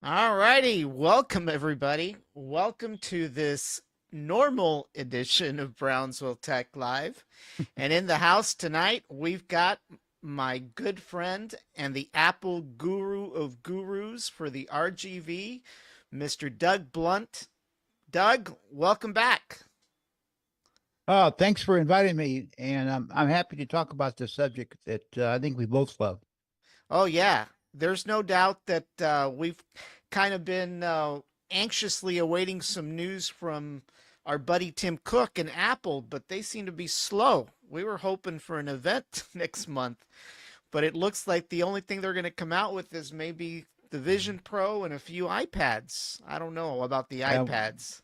All righty. Welcome, everybody. Welcome to this normal edition of Brownsville Tech Live. And in the house tonight, we've got my good friend and the Apple guru of gurus for the RGV, Mr. Doug Blunt. Doug, welcome back. Oh, thanks for inviting me, and I'm happy to talk about this subject that I think we both love. Oh, yeah. There's no doubt that we've kind of been anxiously awaiting some news from our buddy Tim Cook and Apple, but they seem to be slow. We were hoping for an event next month, but it looks like the only thing they're going to come out with is maybe the Vision Pro and a few iPads. I don't know about the Uh, iPads.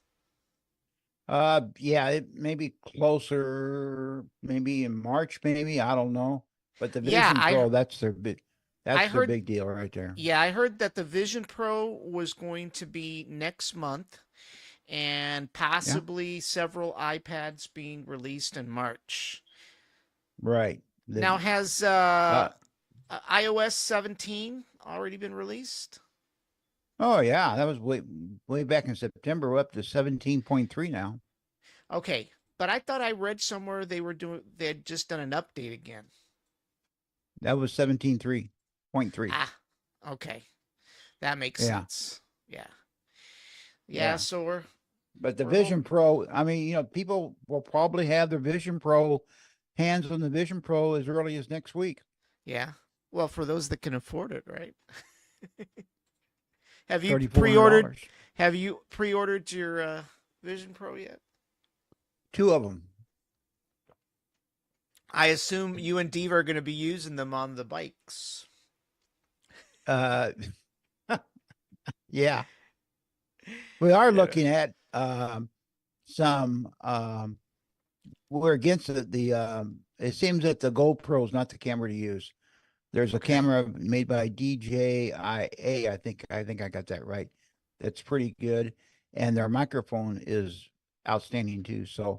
yeah, it may be closer, maybe in March, maybe I don't know. But the Yeah, Vision Pro, I that's their heard big deal right there. yeah, I heard that the Vision Pro was going to be next month and Yeah, possibly several iPads being released in March. right. Now, has Uh, iOS 17 already been released? oh yeah, that was way back in September. We're up to 17.3 now. Okay, but I thought I read somewhere they had just done an update again. That was 17.3. Ah, okay, that makes Yeah, sense. Yeah, yeah. yeah. So But the we're hope. Vision Pro, I mean, people will probably have their Vision Pro hands on the Vision Pro as early as next week. Yeah. Well, for those that can afford it, right? Have you pre-ordered? $3,400. Have you pre-ordered your Vision Pro yet? Two of them. I assume you and Diva are going to be using them on the bikes. Uh, yeah, we are Yeah. looking at some. We're against it seems that the GoPro is not the camera to use. There's a Okay. camera made by DJI. I think I got that right. That's pretty good, and their microphone is outstanding too. So,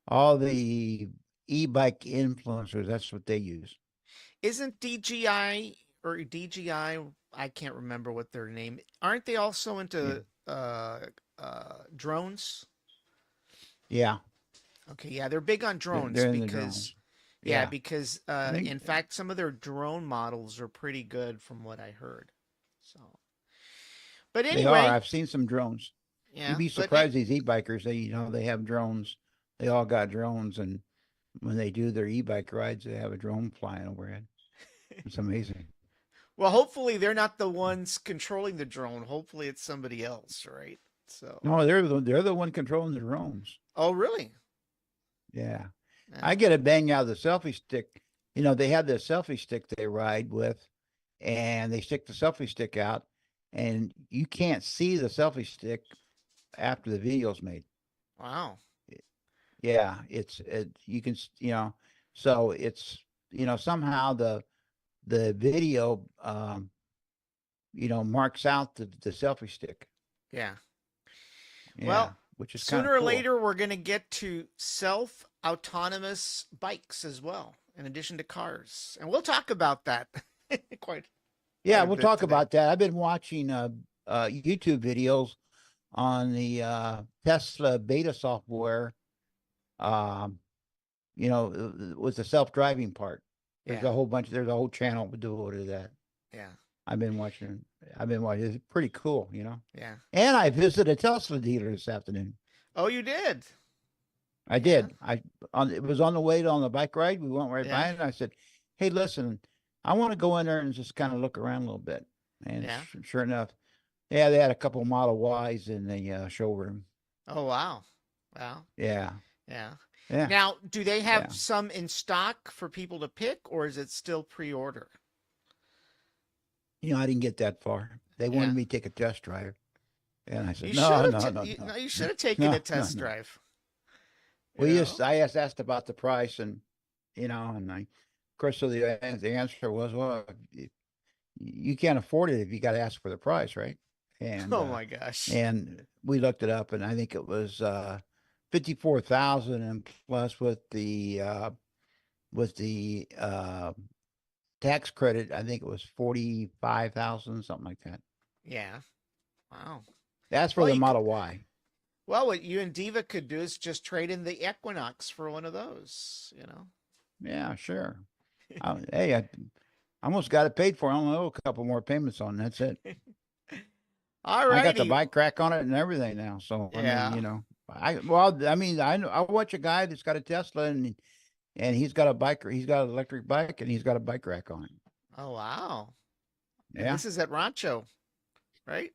all the e-bike influencers, that's what they use. Isn't DJI or DJI? I can't remember what their name. Aren't they also Yeah, into drones? yeah, Okay, yeah, they're big on they're, drones they're in the because drones. yeah, Yeah, because I think in fact some of their drone models are pretty good from what I heard. So, but they are. anyway, I've seen some drones. You'd yeah, be surprised these e-bikers. They have drones. They all got drones, and when they do their e-bike rides, they have a drone flying overhead. It's amazing. well, hopefully they're not the ones controlling the drone. Hopefully it's somebody else, right? So, No, they're the one controlling the drones. oh really? Yeah, I Yeah. get a bang out of the selfie stick. They have the selfie stick they ride with, and they stick the selfie stick out, and you can't see the selfie stick after the video's made. Wow. Yeah, you can so it's somehow the video marks out the selfie stick. Yeah. Yeah, Well, which is kind of sooner or cool. later we're going to get to self-autonomous bikes as well, in addition to cars. And we'll talk about that quite quite Yeah, a we'll bit talk today. about that. I've been watching YouTube videos on the Tesla beta software. Um, with the self-driving part. Yeah. There's a whole channel devoted to that. Yeah. I've been watching. I've been watching. It's pretty cool. Yeah. And I visited a Tesla dealer this afternoon. Oh, you did. I Yeah. did. It was on the way on the bike ride. We went right Yeah. by it, and I said, "Hey, listen, I want to go in there and just kind of look around a little bit." And Yeah. sure enough, yeah, they had a couple Model Ys in the showroom. Oh, wow. Wow. Yeah, Yeah. yeah, Now, do they have yeah. some in stock for people to pick, or is it still pre-order? I didn't get that far. They wanted Yeah. me to take a test drive, and I You said, should "No, have no, no, no, no, you should no, have taken no, a no, test no." drive. You We just, know? I asked about the price, and of course, so the answer was, well, you can't afford it if you got to ask for the price, right? And Oh my gosh. and we looked it up, and I think it was 54,000, and plus with the tax credit, I think it was 45,000, something like that. Yeah. Wow. That's for Well, the Model Y. what you and Diva could do is just trade in the Equinox for one of those, you know. Yeah, sure. Hey, I almost got it paid for. I only owe a couple more payments on. That's it. All I got the righty. bike rack on it and everything now. So I mean, Yeah. I mean, I watch a guy that's got a Tesla and he's got a bike. He's got an electric bike and he's got a bike rack on it. Oh, wow. And Yeah. this is at Rancho, right?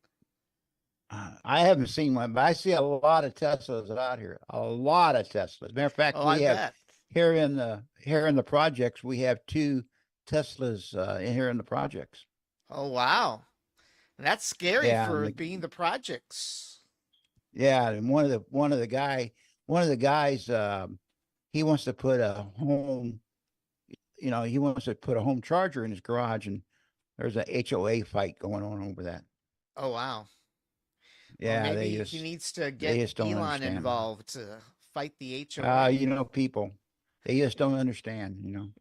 I haven't seen one, but I see a lot of Teslas out here. A lot of Teslas. Matter of fact, Oh, I we have bet. here in the projects, we have two Teslas in here in the projects. Oh, wow. That's scary Yeah, for being the projects. yeah, and one of the guys, he wants to put a home, he wants to put a home charger in his garage, and there's a HOA fight going on over that. Oh, wow. Well, Yeah, maybe he needs to they get just don't Elon understand. involved to fight the HOA. People, they just don't understand.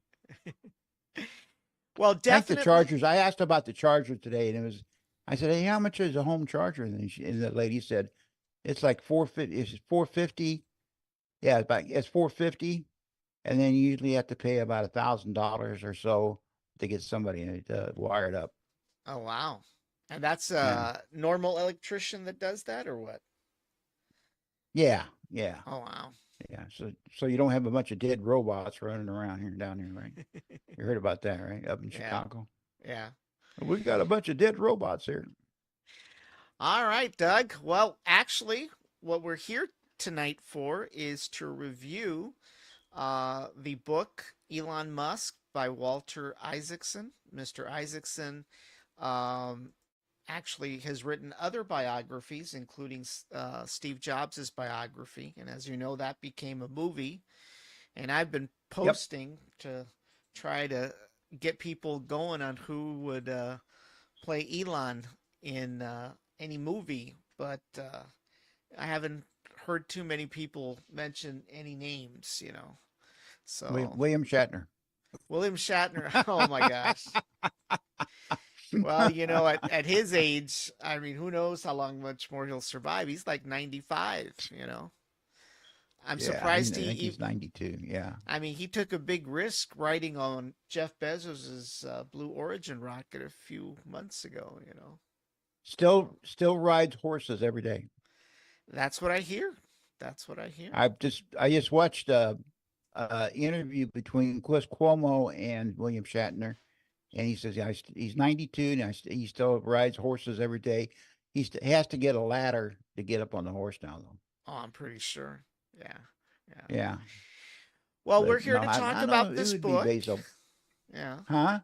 Well, I think the definitely. chargers. I asked about the charger today, and I said, "Hey, how much is a home charger?" And the lady said, "It's like 450. It's 450. Yeah, it's 450, and then you usually have to pay about $1,000 or so to get somebody to wire it up." Oh, wow. And that's Yeah, a normal electrician that does that or what? yeah, yeah, Oh, wow. yeah. So you don't have a bunch of dead robots running around here and down here, right? You heard about that, right? Up in Yeah. Chicago, Yeah. we got a bunch of dead robots here. All right, Doug. Well, actually, what we're here tonight for is to review the book Elon Musk by Walter Isaacson. Mr. Isaacson um, actually has written other biographies, including Steve Jobs' biography. And as you know, that became a movie. And I've been Yep. posting to try to get people going on who would play Elon in any movie, but I haven't heard too many people mention any names. So William Shatner. William Shatner, oh my gosh. Well, at his age, I mean, who knows how long much more he'll survive? He's like 95. I'm Yeah, I surprised think he's 92. Yeah. I mean, he took a big risk riding on Jeff Bezos's Blue Origin rocket a few months ago. So Still rides horses every day. that's what I hear. That's what I hear. I just watched a interview between Chris Cuomo and William Shatner, and he says, yeah, he's 92 and he still rides horses every day. He has to get a ladder to get up on the horse now, though. Oh, I'm pretty sure. Yeah. Yeah. Yeah, Well, we're but here no, to I talk know about it this would be book. based on, Yeah. huh?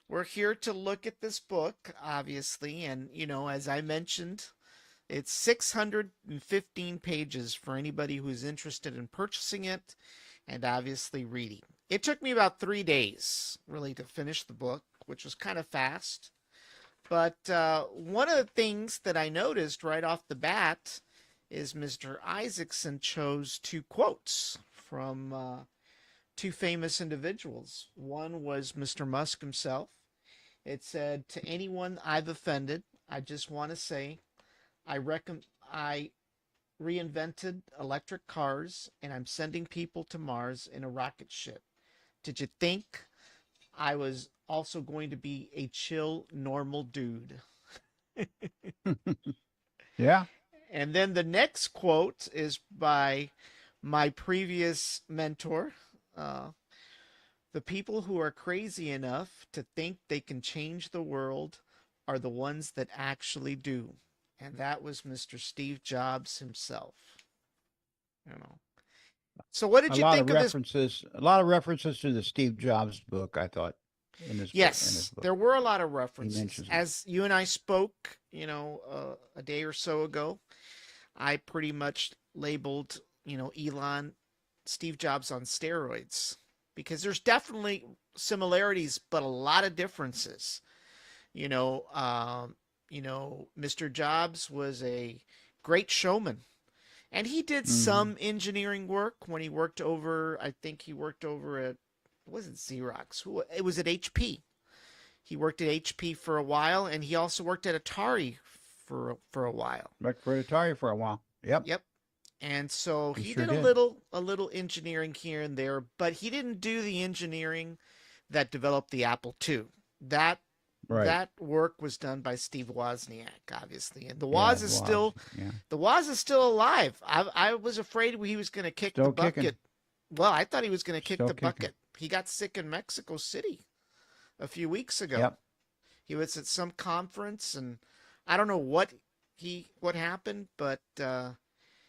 We're here to look at this book, obviously. And, as I mentioned, it's 615 pages for anybody who's interested in purchasing it and obviously reading. It took me about 3 days, really, to finish the book, which was kind of fast. But one of the things that I noticed right off the bat is Mr. Isaacson chose two quotes from two famous individuals. One was Mr. Musk himself. It said, "To anyone I've offended, I just want to say I reinvented electric cars and I'm sending people to Mars in a rocket ship. Did you think I was also going to be a chill, normal dude?" Yeah. And then the next quote is by my previous mentor. Uh, the people who are crazy enough to think they can change the world are the ones that actually do. And that was Mr. Steve Jobs himself. You know. So what did A you lot of think of this? references, a lot of references to the Steve Jobs book. I thought in this Yes, book there were a lot of he references. mentions them. As you and I spoke, a day or so ago, I pretty much labeled, Elon Steve Jobs on steroids because there's definitely similarities, but a lot of differences. You know, Mr. Jobs was a great showman, and he did Hmm. some engineering work when he worked over. I think he worked over at it wasn't Xerox. Who it was at HP. He worked at HP for a while, and he also worked at Atari for a while. Worked for Atari for a while. Yep, Yep. And so he he sure did did. a little engineering here and there, but he didn't do the engineering that developed the Apple II. That Right. that work was done by Steve Wozniak, obviously, and Yeah, it was. Yeah. The Woz is still alive. I was afraid he was going to kick the Still kicking. bucket. Well, I thought he was going to kick Still the kicking. bucket. He got sick in Mexico City a few weeks ago. Yep. He was at some conference, and I don't know what happened, but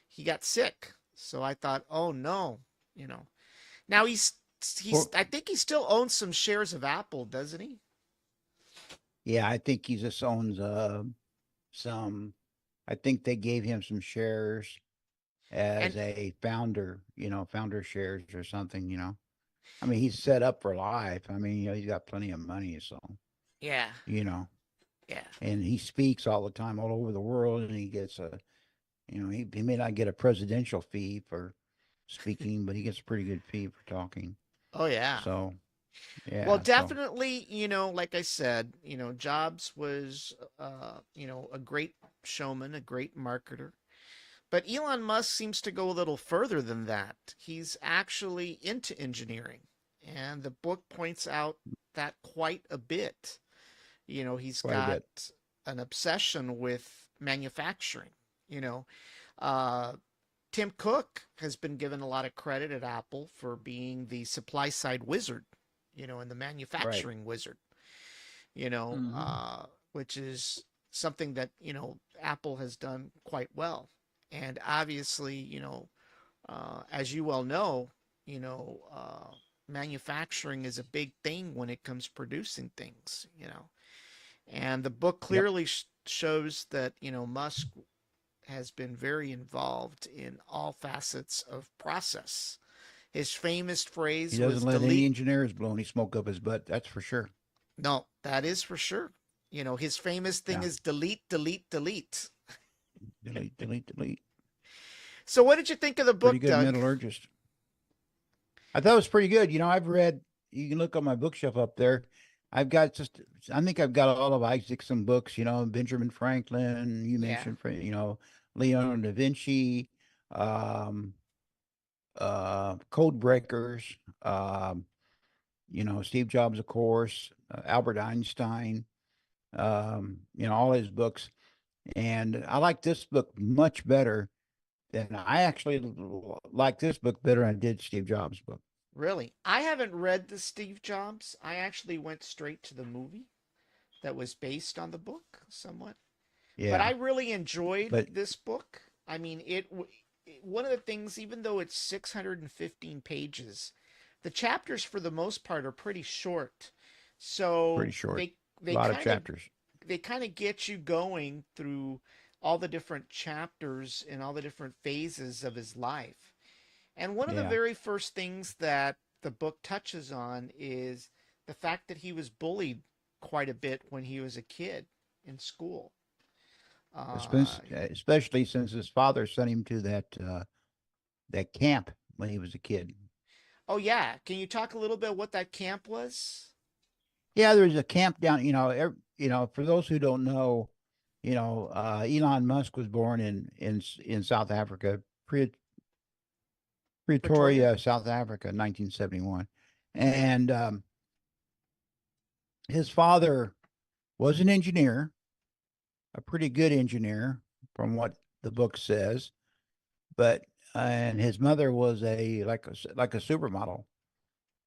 he got sick. So I thought, oh no, you know. Now he's Well, I think he still owns some shares of Apple, doesn't he? yeah, I think he just owns some. I think they gave him some shares And as a founder, founder shares or something, I mean, he's set up for life. I mean, he's got plenty of money, so, yeah, you know, yeah. and he speaks all the time all over the world and he gets he may not get a presidential fee for speaking, but he gets a pretty good fee for talking. Oh yeah. So, Well, yeah, so definitely, like I said, Jobs was a great showman, a great marketer. But Elon Musk seems to go a little further than that. He's actually into engineering, and the book points out that quite a bit. He's quite a got bit. an obsession with manufacturing. You know, uh, Tim Cook has been given a lot of credit at Apple for being the supply side wizard, and the Right. manufacturing wizard, Hmm. which is something that, Apple has done quite well. And obviously, as you well know, you know, uh, manufacturing is a big thing when it comes producing things. And the book Yep. clearly shows that, Musk has been very involved in all facets of process. His famous He phrase doesn't was let any delete. engineers blow any smoke up his butt. That's for sure. No, that is for sure. His famous thing Yeah. is delete, delete, delete. Delete, delete, delete. So, what did you think of the Pretty book, good Doug? metallurgist. I thought it was pretty good. I've read, you can look on my bookshelf up there. I've got just, I think I've got all of Isaacson books, Benjamin Franklin, you Yeah, mentioned, Leonardo da Vinci, um, Code Breakers, Steve Jobs, of course, Albert Einstein, all his books. And I like this book much better than I actually like this book better than I did Steve Jobs' book. really. I haven't read the Steve Jobs. I actually went straight to the movie that was based on the book somewhat. But I Yeah. really enjoyed But this book. I mean, one of the things, even though it's 615 pages, the chapters for the most part are pretty short. pretty So short. they A lot of kind of chapters. get you going through all the different chapters and all the different phases of his life. And one of the Yeah. very first things that the book touches on is the fact that he was bullied quite a bit when he was a kid in school. Uh, Especially since his father sent him to that camp when he was a kid. oh yeah, can you talk a little bit what that camp was? Yeah, there was a camp down. For those who don't know, Elon Musk was born in South Africa, Pretoria? Pretoria, South Africa, 1971, Okay. and his father was an engineer, a pretty good engineer, from what the book says. But and his mother was like a supermodel,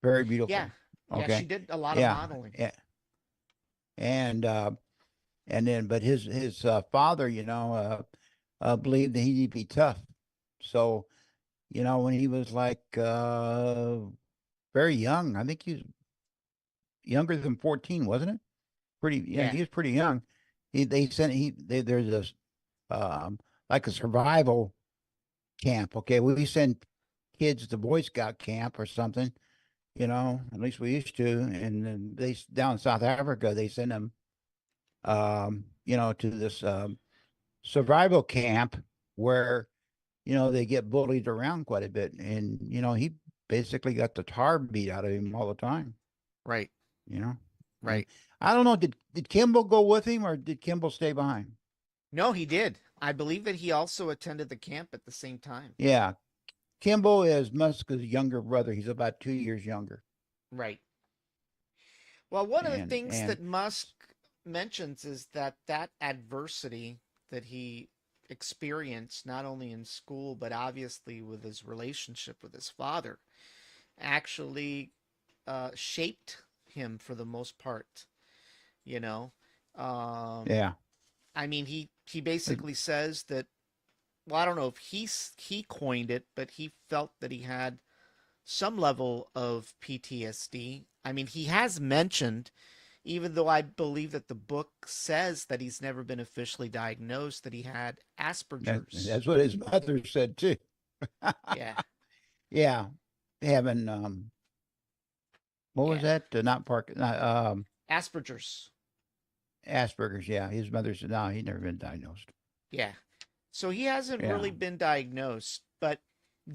very Yeah. beautiful. Yeah, she Okay, did a lot of yeah, modeling. and then but his father, believed that he would be tough. So when he was like very young, I think he was younger than 14, wasn't it? Pretty, yeah, Yeah. he was pretty young. There's this like a survival camp. Okay, we send kids to Boy Scout camp or something. At least we used to. And then down in South Africa, they send them, to this survival camp where they get bullied around quite a bit, and he basically got the tar beat out of him all the time. Right. You know, and Right. I don't know, did Kimball go with him or did Kimball stay behind? No, he did. I believe that he also attended the camp at the same time. Yeah, Kimball is Musk's younger brother. He's about 2 years younger. Right. Well, one of the And things and that Musk mentions is that adversity that he experienced, not only in school, but obviously with his relationship with his father, actually shaped him for the most part. You know, um, yeah, I mean, he uh, basically says that. Well, I don't know if he coined it, but he felt that he had some level of PTSD. I mean, he has mentioned, even though I believe that the book says that he's never been officially diagnosed, that he had Asperger's. that's what his mother said too. Yeah, Yeah, having what was yeah, that? Not Park, not Asperger's. Asperger's. Yeah, his mother said no, he'd never been diagnosed. Yeah. So he hasn't Yeah. really been diagnosed, but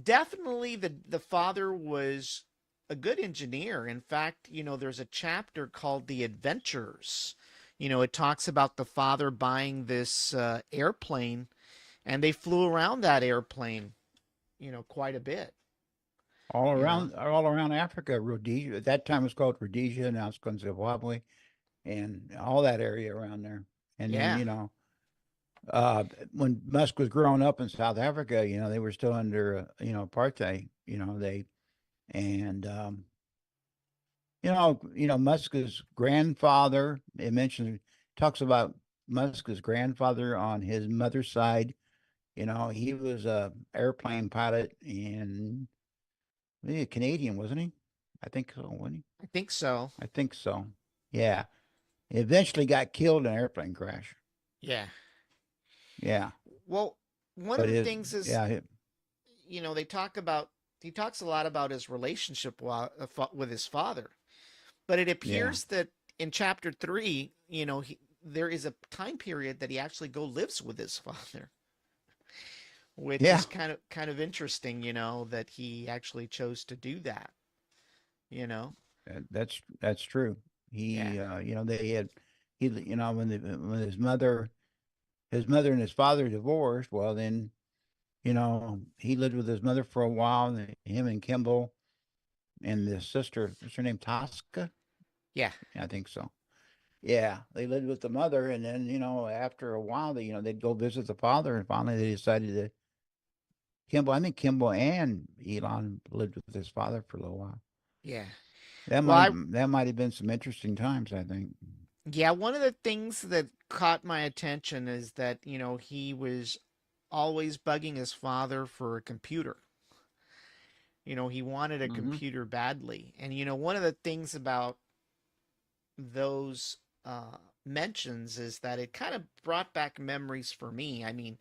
definitely the father was a good engineer. In fact, there's a chapter called The Adventures. It talks about the father buying this airplane, and they flew around that airplane, quite a bit, you know. All around Africa, Rhodesia. At that time, it was called Rhodesia. Now it's called Zimbabwe, and all that area around there. And then Yeah. uh, when Musk was growing up in South Africa, they were still under apartheid. They and Musk's grandfather. It mentions talks about Musk's grandfather on his mother's side. He was a airplane pilot and maybe a Canadian, wasn't he? I think so, wasn't he? I think so. I think so. Yeah. He eventually got killed in an airplane crash. Yeah. Yeah. Well, one of But the his things is, yeah, they talk about, he talks a lot about his relationship with his father. But it yeah. appears that in chapter 3, there is a time period that he actually lives with his father, which Yeah. is kind of interesting, that he actually chose to do that, you know. That's true. Yeah. He they had he when his mother and his father divorced, well then, he lived with his mother for a while, and him and Kimball and his sister, what's her name, Tosca? Yeah. Yeah, I think so. Yeah, they lived with the mother, and then after a while, they'd go visit the father, and finally they decided that I think Kimball and Elon lived with his father for a little while. Yeah. That Well, might that might have been some interesting times, I think. yeah, one of the things that caught my attention is that, he was always bugging his father for a computer. He wanted a Hmm. computer badly. And, one of the things about those mentions is that it kind of brought back memories for me. I mean,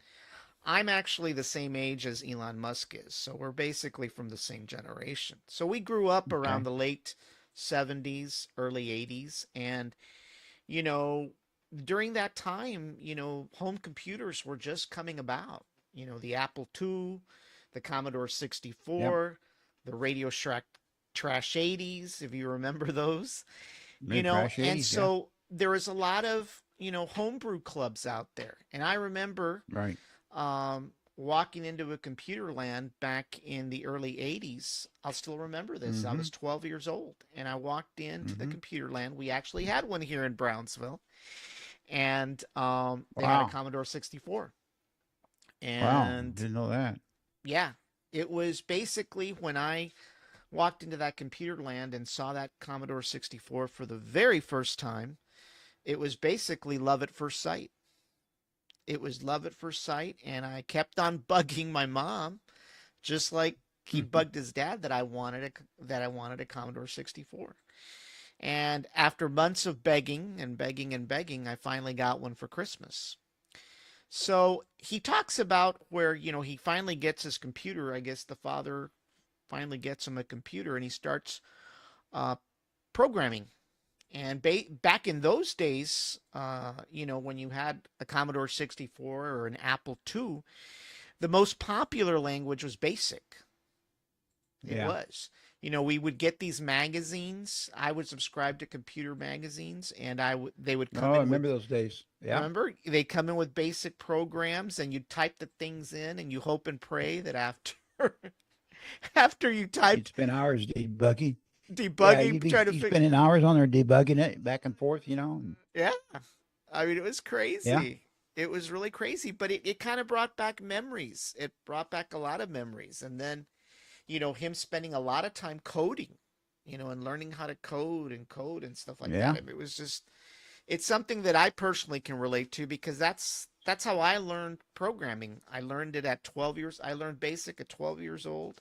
I'm actually the same age as Elon Musk is, so we're basically from the same generation. So we grew up around Okay. the late 70s, early 80s, and you know, during that time, home computers were just coming about. The Apple II, the Commodore Yep. 64, the Radio Shack Trash 80s, if you remember those, Mid crash and 80s, yeah. so there was a lot of, homebrew clubs out there. And I remember Right. walking into a computer land back in the early 80s. I'll still remember this. I Mm-hmm. was 12 years old and I walked into the Mm-hmm. computer land. We actually had one here in Brownsville, and they had a Wow. Commodore 64. Wow. And Didn't know that. yeah, it was basically when I walked into that computer land and saw that Commodore 64 for the very first time, it was basically love at first sight. It was love at first sight, and I kept on bugging my mom, just like he bugged his dad that I wanted a Commodore 64. And after months of begging and begging and begging, I finally got one for Christmas. So he talks about where, he finally gets his computer. I guess the father finally gets him a computer and he starts uh, programming. And back in those days, when you had a Commodore 64 or an Apple II, the most popular language was BASIC. It Yeah. was. we would get these magazines. I would subscribe to computer magazines, and they would Oh, come I in with, remember those days. Yeah. remember, they come in with basic programs, and you type the things in, and you hope and pray that after after you You'd typed spend hours debugging. Yeah, debugging, trying to you figure, spending hours on there debugging it back and forth, yeah, I mean, it was Yeah. crazy. It was really crazy, but it kind of brought back memories. It brought back a lot of memories. And then, him spending a lot of time coding, and learning how to code and stuff like that. Yeah. I mean, it's something that I personally can relate to because that's how I learned programming. I learned it at 12 years. I learned BASIC at 12 years old,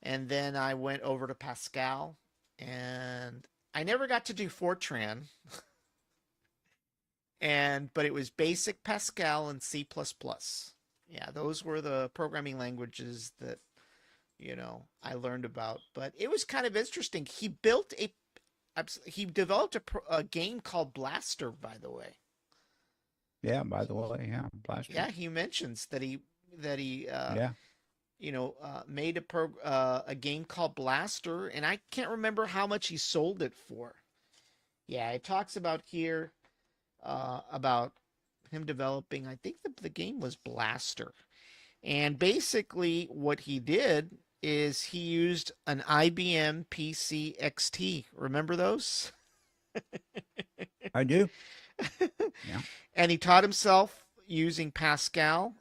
and then I went over to Pascal, and I never got to do Fortran, but it was basic Pascal and C++. Yeah, those were the programming languages that I learned about. But it was kind of interesting. He developed a game called Blaster, by the way. Yeah. By the way, yeah, Blaster. Yeah, he mentions that he Yeah. made a game called Blaster, and I can't remember how much he sold it for. Yeah, it talks about here about him developing. I think the game was Blaster, and basically what he did is he used an IBM PC XT. Remember those? I do. Yeah. And he taught himself using Pascal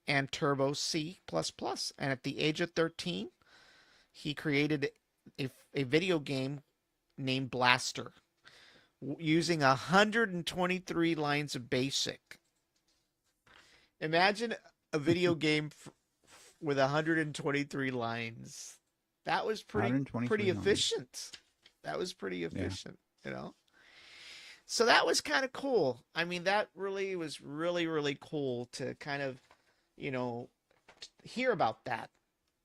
and Turbo C++. And at the age of 13, he created a video game named Blaster using 123 lines of BASIC. Imagine a video game with 123 lines. That was pretty 123 lines. efficient. That was pretty Yeah. efficient, you know. So that was kind of cool. I mean, that really was really cool to kind of, you know, hear about that.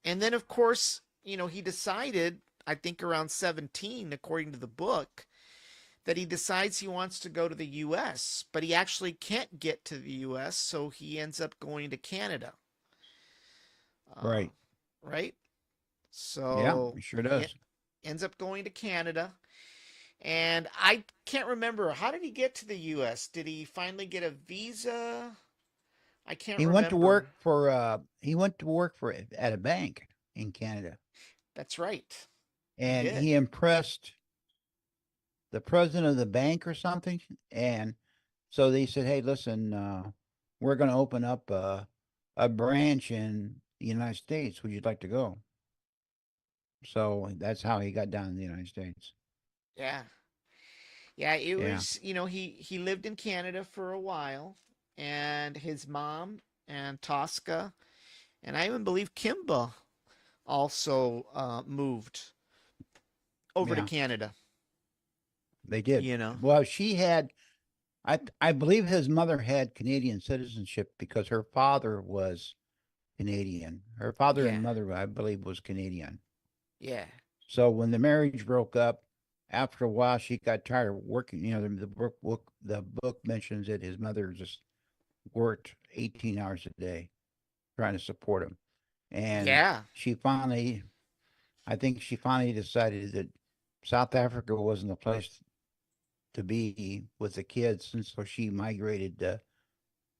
And then of course, he decided, I think around 17, according to the book, that he decides he wants to go to the US, but he actually can't get to the US, so he ends up going to Canada. Uh, Right. right? Yeah. So It sure he does. ends up going to Canada. And I can't remember, how did he get to the US? Did he finally get a visa? I can't He went to remember. work for he went to work for at a bank in Canada, That's right. He and did. he impressed the president of the bank or something, and so they said, "Hey, listen, we're going to open up a branch in the United States. Would you like to go?" So that's how he got down in the United States. Yeah. Yeah, it Yeah. was, he lived in Canada for a while, and his mom and Tosca, and I even believe Kimba also moved over to Yeah, Canada, they did. you know. Well, she had I believe his mother had Canadian citizenship because her father was Canadian. Her father Yeah. and mother, I believe, was Canadian. Yeah. So when the marriage broke up, after a while, she got tired of working. The book mentions that his mother just worked 18 hours a day trying to support him, and Yeah. she finally, I think she finally decided that South Africa wasn't the place to be with the kids, and so she migrated to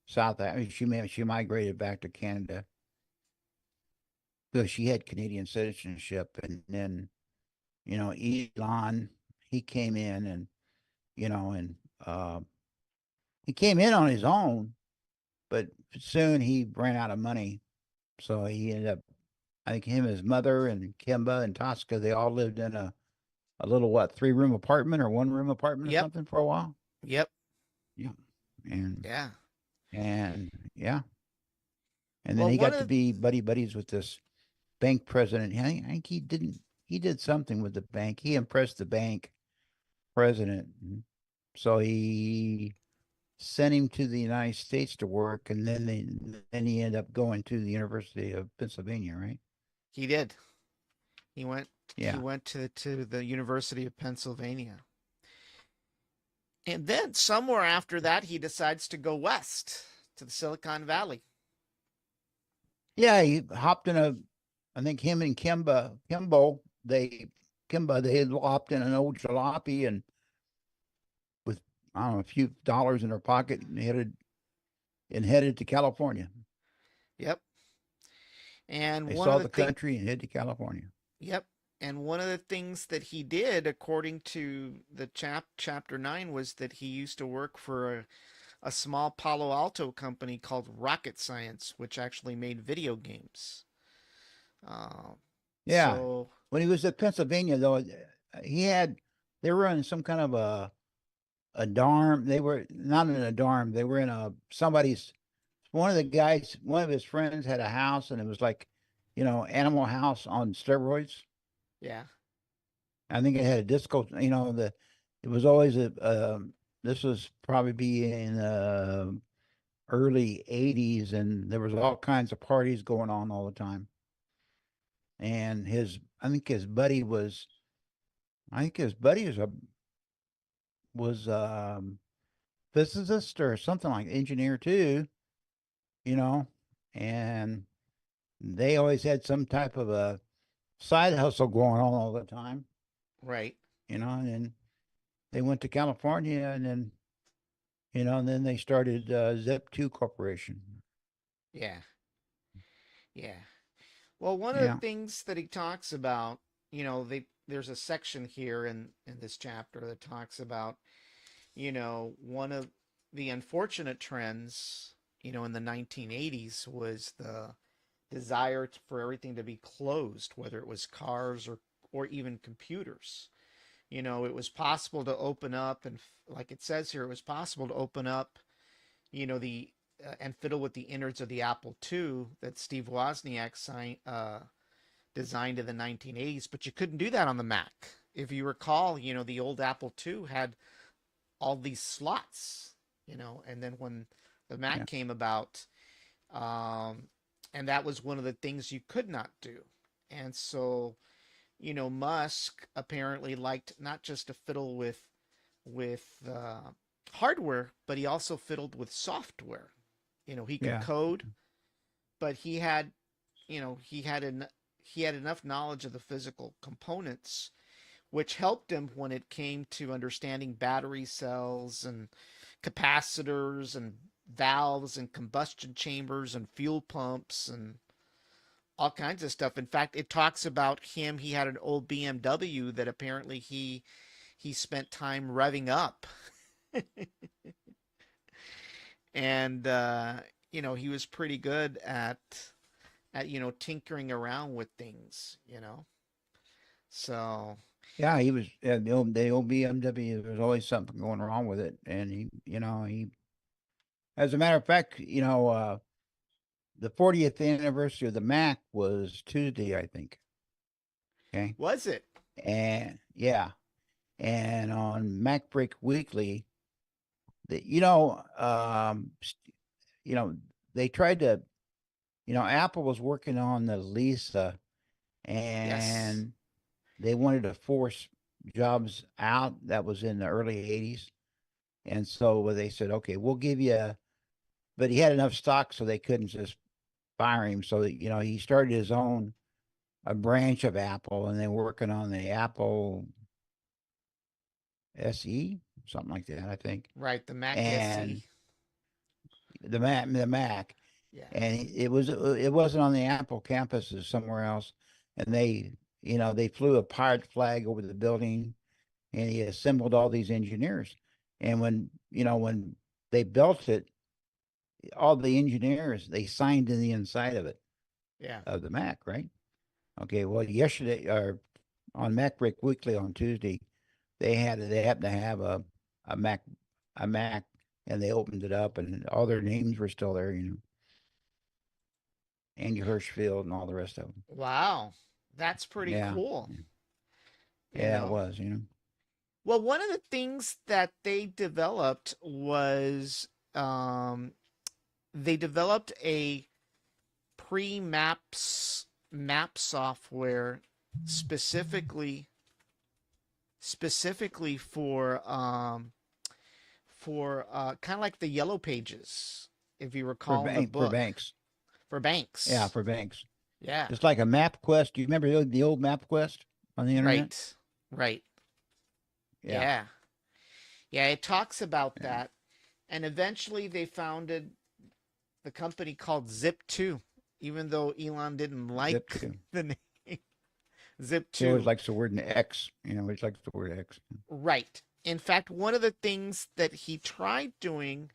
South. She migrated back to Canada because she had Canadian citizenship, and then Elon, he came in and and he came in on his own, but soon he ran out of money, so he ended up. I think him, his mother, and Kimba and Tosca, they all lived in a little what 3-room apartment or 1-room apartment or Yep. something for a while. Yep. Yeah, and Yeah. and yeah, and then Well, he one got to of be buddy buddies with this bank president. I think he did something with the bank. He impressed the bank president, so he sent him to the United States to work, and then he ended up going to the University of Pennsylvania, right? he did. He went he Yeah, went to the University of Pennsylvania. And then somewhere after that he decides to go west to the Silicon Valley. yeah. He hopped in I think him and Kimbo they Kimba they lopped in an old jalopy and with I don't know a few dollars in their pocket and headed to California. Yep. And They one of saw the the thing, country and headed to California. yep. And one of the things that he did, according to the chapter 9, was that he used to work for a small Palo Alto company called Rocket Science, which actually made video games. Uh, Yeah, so when he was at Pennsylvania, though, he had they were in some kind of a dorm. They were not in a dorm. They were in a somebody's. One of the guys, one of his friends had a house, and it was like, Animal House on steroids. yeah, I think it had a disco. It was always a. This was probably be in early '80s, and there was all kinds of parties going on all the time. And I think his buddy was, was physicist or something like engineer too, you know, and they always had some type of a side hustle going on all the time, right, and then they went to California and then they started Zep 2 Corporation. yeah, yeah. Well, one of the Yeah. things that he talks about, there's a section here in this chapter that talks about, one of the unfortunate trends, in the 1980s was the desire for everything to be closed, whether it was cars or even computers. It was possible to open up, and like it says here, it was possible to open up, the and fiddle with the innards of the Apple II that Steve Wozniak designed in the 1980s, but you couldn't do that on the Mac. If you recall, the old Apple II had all these slots, and then when the Yeah. Mac came about, um, and that was one of the things you could not do. And so, Musk apparently liked not just to fiddle with hardware, but he also fiddled with software. He could Yeah. code, but he had enough knowledge of the physical components, which helped him when it came to understanding battery cells and capacitors and valves and combustion chambers and fuel pumps and all kinds of stuff. In fact, it talks about him. He had an old BMW that apparently he spent time revving up, and he was pretty good at tinkering around with things. So Yeah, he was the old BMW. There was always something going wrong with it, and he. As a matter of fact, the 40th anniversary of the Mac was Tuesday, I think. Okay, was it? and yeah, and on Mac Break Weekly, you know, they tried to, Apple was working on the Lisa, Yes. and they wanted to force Jobs out. That was in the early '80s, and so they said, okay, we'll give you, but he had enough stock, so they couldn't just fire him. So that, he started his own a branch of Apple, and they were working on the Apple SE, something like that, I think, Right, the Mac and SE. the Mac, Yeah. and it wasn't on the Apple campus, it was somewhere else, and they flew a pirate flag over the building, and he assembled all these engineers, and when they built it, all the engineers they signed in the inside of it Yeah. of the Mac, right? Okay, well, yesterday or on Mac Break Weekly on Tuesday, they happened to have a Mac a Mac, and they opened it up, and all their names were still there, Andy Hirschfield and all the rest of them. Wow. That's pretty Yeah, cool. yeah, You yeah, it know. was. Well, one of the things that they developed was they developed a pre-maps map software specifically specifically for kind of like the Yellow Pages, if you recall in the For book, banks. for Yeah, banks. for banks. Yeah. Just like a MapQuest. Do you remember the old MapQuest? on the internet. Right. Right. Yeah. Yeah. Yeah, it talks about Yeah. that. Yeah, it talks about Yeah. that. And eventually they founded the company called Zip2, even though Elon didn't Zip like too. the name He always Zip2. likes the word X. He always likes the word X. Right. In fact, one of the things that he tried doing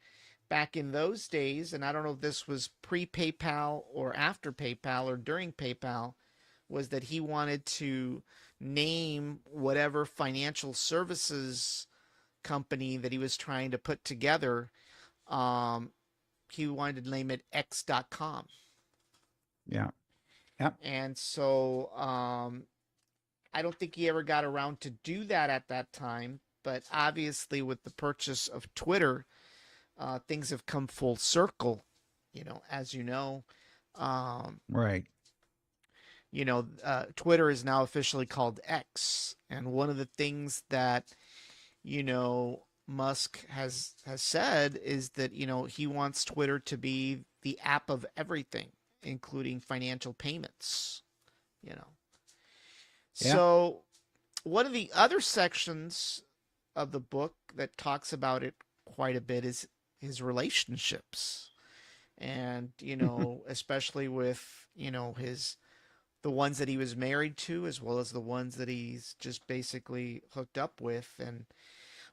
back in those days, and I don't know if this was pre PayPal or after PayPal or during PayPal, was that he wanted to name whatever financial services company that he was trying to put together. Um, he wanted to name it X.com. Yeah. Yeah. And so I don't think he ever got around to do that at that time. But obviously, with the purchase of Twitter, things have come full circle. As um, Right. Twitter is now officially called X, and one of the things that Musk has said is that he wants Twitter to be the app of everything, including financial payments. You know, Yeah. so one of the other sections of the book that talks about it quite a bit is his relationships, and especially with his the ones that he was married to, as well as the ones that he's just basically hooked up with. And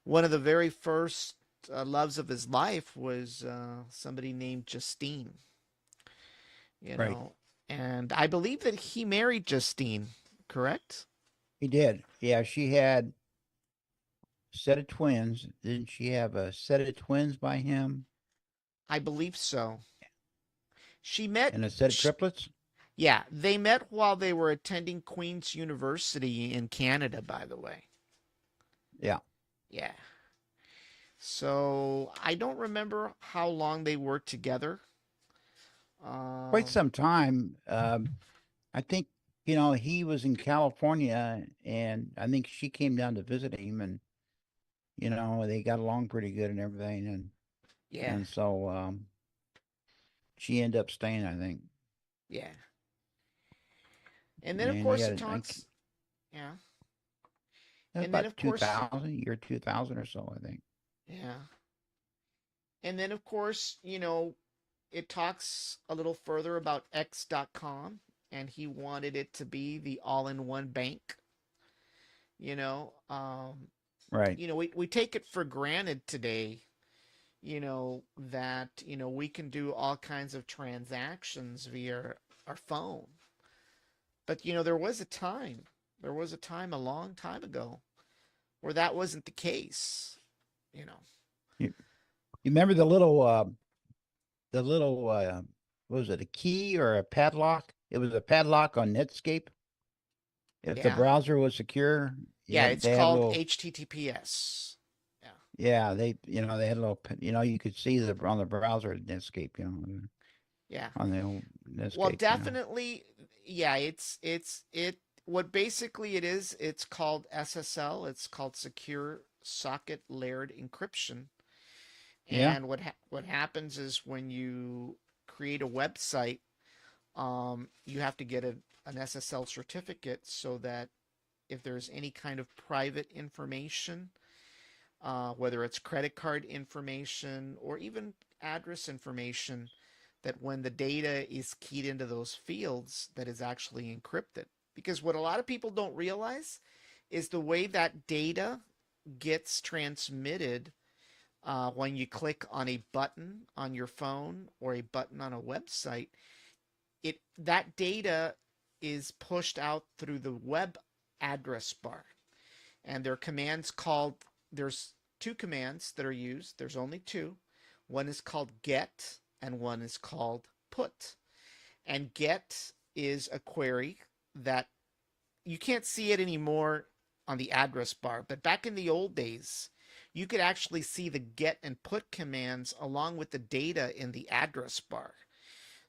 one of the very first loves of his life was somebody named Justine, you Right. know, and I believe that he married Justine, correct? He did. Yeah. She had a set of twins. Didn't she have a set of twins by him I believe so. She met, and a set of sh triplets? Yeah, they met while they were attending Queen's University in Canada, by the way. Yeah. Yeah. So I don't remember how long they were together. Quite Um, some time. I think, he was in California and I think she came down to visit him and, they got along pretty good and everything. And, yeah, and so, she ended up staying, I think. yeah. And then of And he course had, it talks, yeah. it was And then about of course, 2000, year 2000 or so, I think. yeah. And then of course, it talks a little further about X.com, and he wanted it to be the all-in-one bank. You know, um, Right. we take it for granted today, that, we can do all kinds of transactions via our phone. But, there was a time a long time ago where that wasn't the case, you know. You remember the little, what was it, a key or a padlock? It was a padlock on Netscape. If the Yeah. browser was secure, Yeah, it's they had a called little, HTTPS. Yeah. yeah, they had a little, you could see on the browser Netscape, Yeah. on the old Well, Netscape. definitely, yeah, what basically it is, it's called SSL. It's called Secure Socket Layered Encryption. Yeah, And what happens is when you create a website, you have to get an SSL certificate so that if there's any kind of private information, whether it's credit card information or even address information, that when the data is keyed into those fields, that is actually encrypted. Because what a lot of people don't realize is the way that data gets transmitted when you click on a button on your phone or a button on a website, that data is pushed out through the web address bar. And there are commands called there's two commands that are used. There's only two. One is called get and one is called put. And get is a query that you can't see it anymore on the address bar, but back in the old days, you could actually see the get and put commands along with the data in the address bar.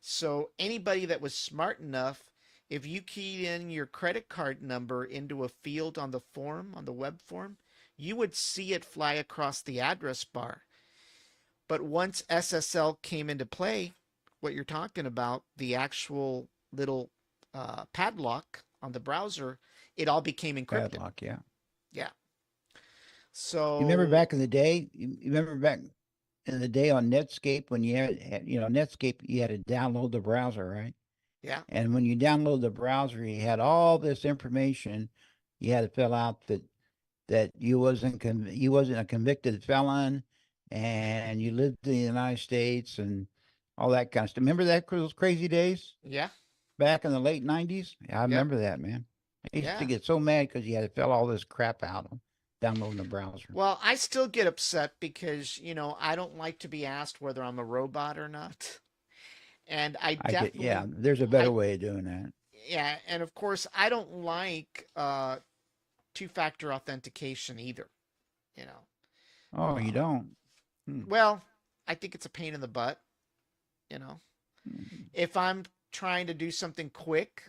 So anybody that was smart enough, if you keyed in your credit card number into a field on the form, on the web form, you would see it fly across the address bar. But once SSL came into play, what you're talking about, the actual little padlock on the browser, it all became Bad encrypted. luck, yeah. Yeah. You remember So back in the day? You remember back in the day on Netscape when you Netscape, you had to download the browser, right? yeah, And when you download the browser, you had all this information you had to fill out that you wasn't a convicted felon, and you lived in the United States and all that kind of stuff. Remember those crazy days yeah, back in the late '90s? Yeah, I yep, remember that, man. I used to yeah. get so mad because you had to fill all this crap out on downloading the browser. Well, I still get upset because, I don't like to be asked whether I'm a robot or not. And I Yeah, definitely, there's a better I, way of doing that. yeah, and of course, I don't like two-factor authentication either, you know. Oh, you Uh, don't? Hmm. well, I think it's a pain in the butt, you know. Hmm. If I'm trying to do something quick,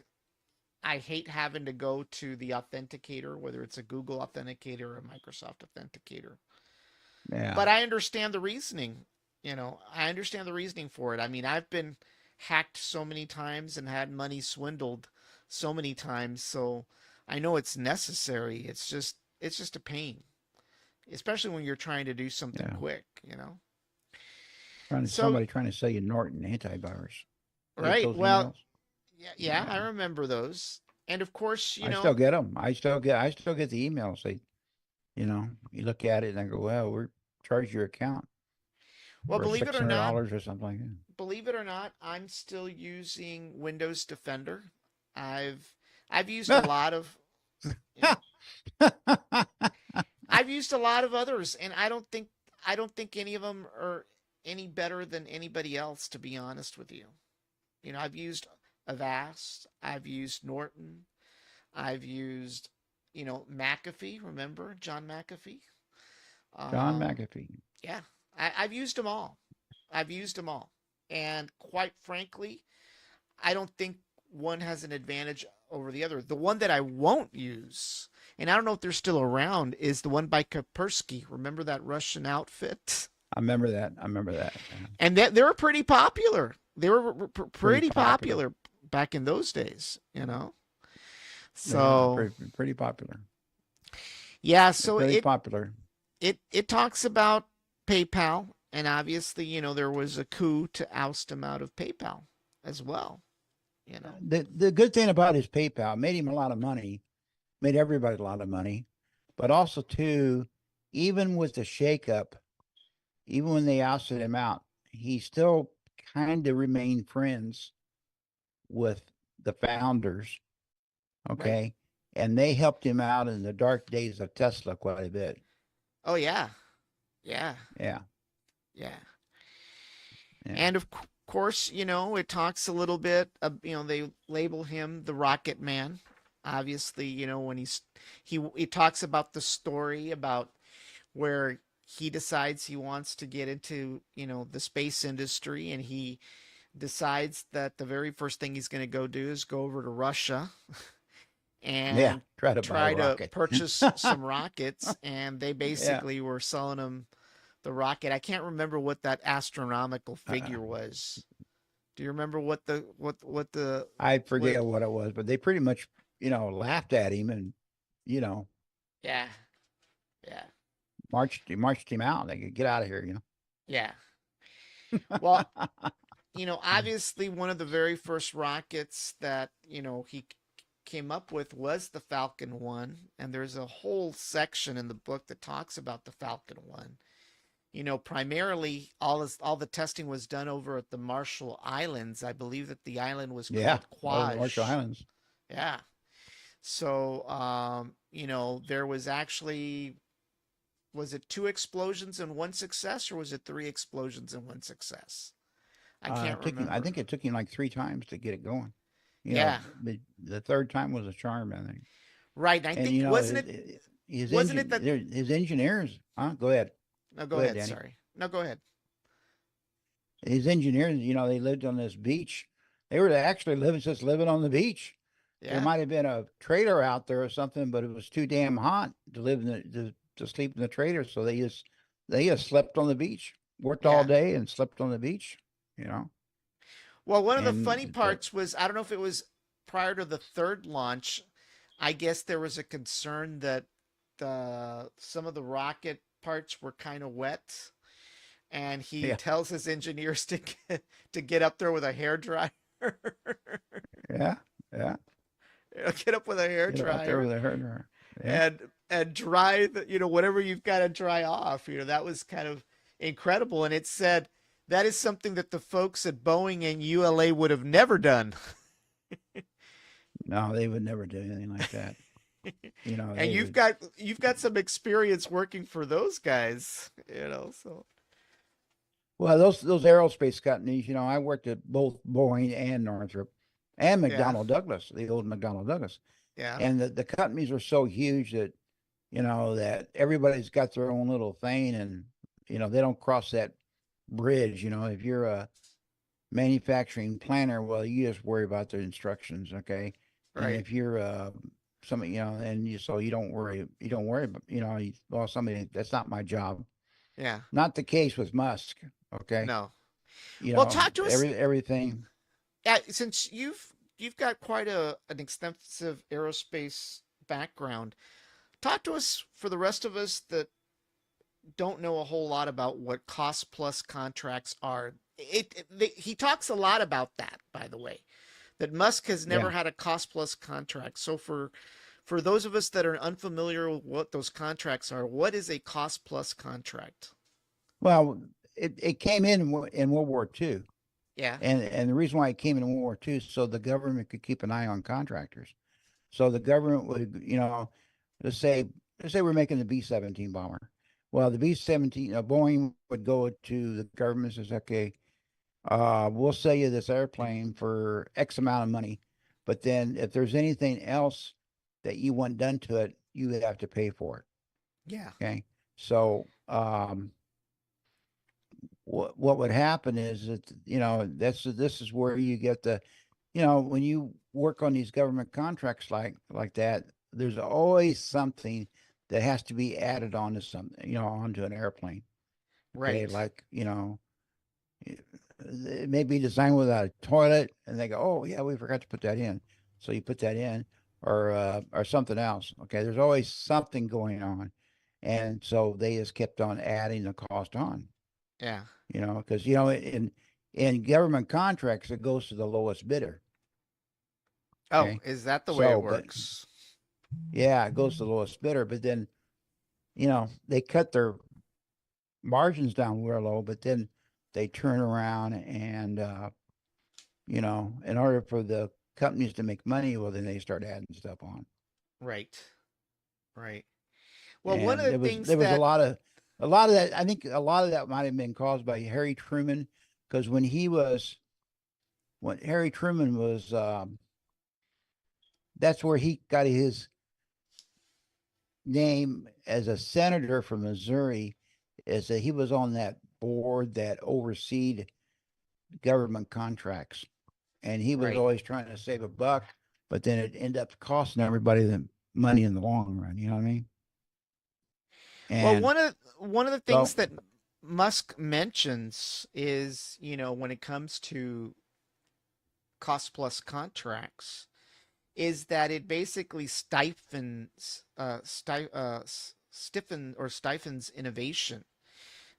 I hate having to go to the authenticator, whether it's a Google authenticator or a Microsoft authenticator. Yeah. But I understand the reasoning. I understand the reasoning for it. I mean, I've been hacked so many times and had money swindled so many times, so I know it's necessary. It's just a pain, especially when you're trying to do something Yeah. quick. So, Somebody trying to sell you Norton antivirus. You get right. those Well, emails? yeah, yeah, I Yeah. remember those. And of course, I still get them. I still get the emails. You look at it and I go, well, we're charge your account well, for $600 or something like believe it or not, I'm still using Windows Defender. I've I've used a that. lot of, you know, I've used a lot of others, and I don't think any of them are any better than anybody else, to be honest with you. I've used Avast, I've used Norton, I've used, McAfee. Remember John McAfee? John Um, McAfee. yeah, I've used them all. I've used them all, and quite frankly, I don't think one has an advantage over the other. The one that I won't use, and I don't know if they're still around, is the one by Kaspersky. Remember that Russian outfit? I remember that. I remember that. Yeah. And they were pretty popular. They were Pretty pretty popular. popular back in those days. Yeah, So pretty popular. yeah, They're so pretty it popular. it it talks about PayPal, and obviously, there was a coup to oust him out of PayPal as well. You know. The good thing about his PayPal made him a lot of money, made everybody a lot of money, but also too, even with the shakeup, even when they ousted him out, he still kind of remained friends with the founders. Right. Okay, and they helped him out in the dark days of Tesla quite a bit. Oh yeah, yeah, Yeah, yeah. yeah, And of course, it talks a little bit. They label him the Rocket Man. Obviously, when he talks about the story about where he decides he wants to get into the space industry, and he decides that the very first thing he's going to go do is go over to Russia yeah. and Try to buy a try to rocket. purchase some rockets, and they Yeah. basically were selling him the rocket. I can't remember what that astronomical Uh, figure was. Do you remember what the I what? forget what it was, but they pretty much, laughed at him and, you know, Yeah, yeah, marched him out. They could get out of here. yeah. Well, obviously one of the very first rockets that he came up with was the Falcon 1, and there's a whole section in the book that talks about the Falcon 1. Primarily all the testing was done over at the Marshall Islands. I believe that the island was Yeah, called over the Marshall Quaj. Islands. Yeah. So, there was actually, was it two explosions and one success, or was it three explosions and one success? I can't I remember. think it took him like 3 times to get it going. Yeah. The third time was a charm, I think. Right. And I And think, wasn't it that, his engineers, huh? Go ahead, no, go go ahead, ahead. Danny. Sorry. No, go ahead. His engineers, they lived on this beach. They were actually living on the beach. There Yeah. might have been a trailer out there or something, but it was too damn hot to live in to sleep in the trailer. So they just slept on the beach, worked all Yeah. day and slept on the beach. You know, Well, one of the funny and parts was, I don't know if it was prior to the third launch, I guess there was a concern that some of the rocket parts were kind of wet, and he Yeah, tells his engineers to get up there with a hair dryer. yeah, yeah. Get up with a hair Get out there dryer with a hurdler. Yeah. and dry whatever you've got to dry off. That was kind of incredible. And it said that is something that the folks at Boeing and ULA would have never done. No, they would never do anything like that. And They would. you've got some experience working for those guys, so Well, those aerospace companies, I worked at both Boeing and Northrop and yeah, McDonnell Douglas, the old McDonnell Douglas. yeah, And the companies are so huge that, that everybody's got their own little thing and, they don't cross that bridge. If you're a manufacturing planner, well, you just worry about the instructions, okay? And right, if you're somebody, so you don't worry about, well, somebody, that's not my job. yeah, Not the case with Musk, okay? no. Well, talk to us. Everything. Yeah, since you've got quite an extensive aerospace background, talk to us for the rest of us that don't know a whole lot about what cost plus contracts are. He talks a lot about that, by the way, that Musk has never Yeah. had a cost plus contract. So for those of us that are unfamiliar with what those contracts are, what is a cost plus contract? Well, it came in World War II. Yeah, And the reason why it came in World War II is so the government could keep an eye on contractors. So the government would, let's say we're making the B-17 bomber. Well, the B-17, Boeing would go to the government and says, okay, we'll sell you this airplane for X amount of money. But then if there's anything else that you want done to it, you would have to pay for it. yeah, Okay. So, what would happen is that, this is where you get the, when you work on these government contracts like that, there's always something that has to be added onto something, onto an airplane. Okay. right. Like, it may be designed without a toilet and they go, oh yeah, we forgot to put that in. So you put that in or something else. Okay. There's always something going on. And so they just kept on adding the cost on, Yeah. because, in government contracts, it goes to the lowest bidder. Oh, Okay. is that the way it So, but works? yeah, it goes to the lowest bidder, but then, they cut their margins down real low, but then they turn around and, in order for the companies to make money, well, then they start adding stuff on. Right. Right. Well, one of And the things there was that a lot of that. I think a lot of that might have been caused by Harry Truman, because when Harry Truman was, that's where he got his name as a senator from Missouri, is that he was on that board that overseed government contracts, and he was right. always trying to save a buck, but then it ended up costing everybody the money in the long run. You know what I mean? Well, And one of the so things that Musk mentions is, when it comes to cost plus contracts, is that it basically stifles innovation.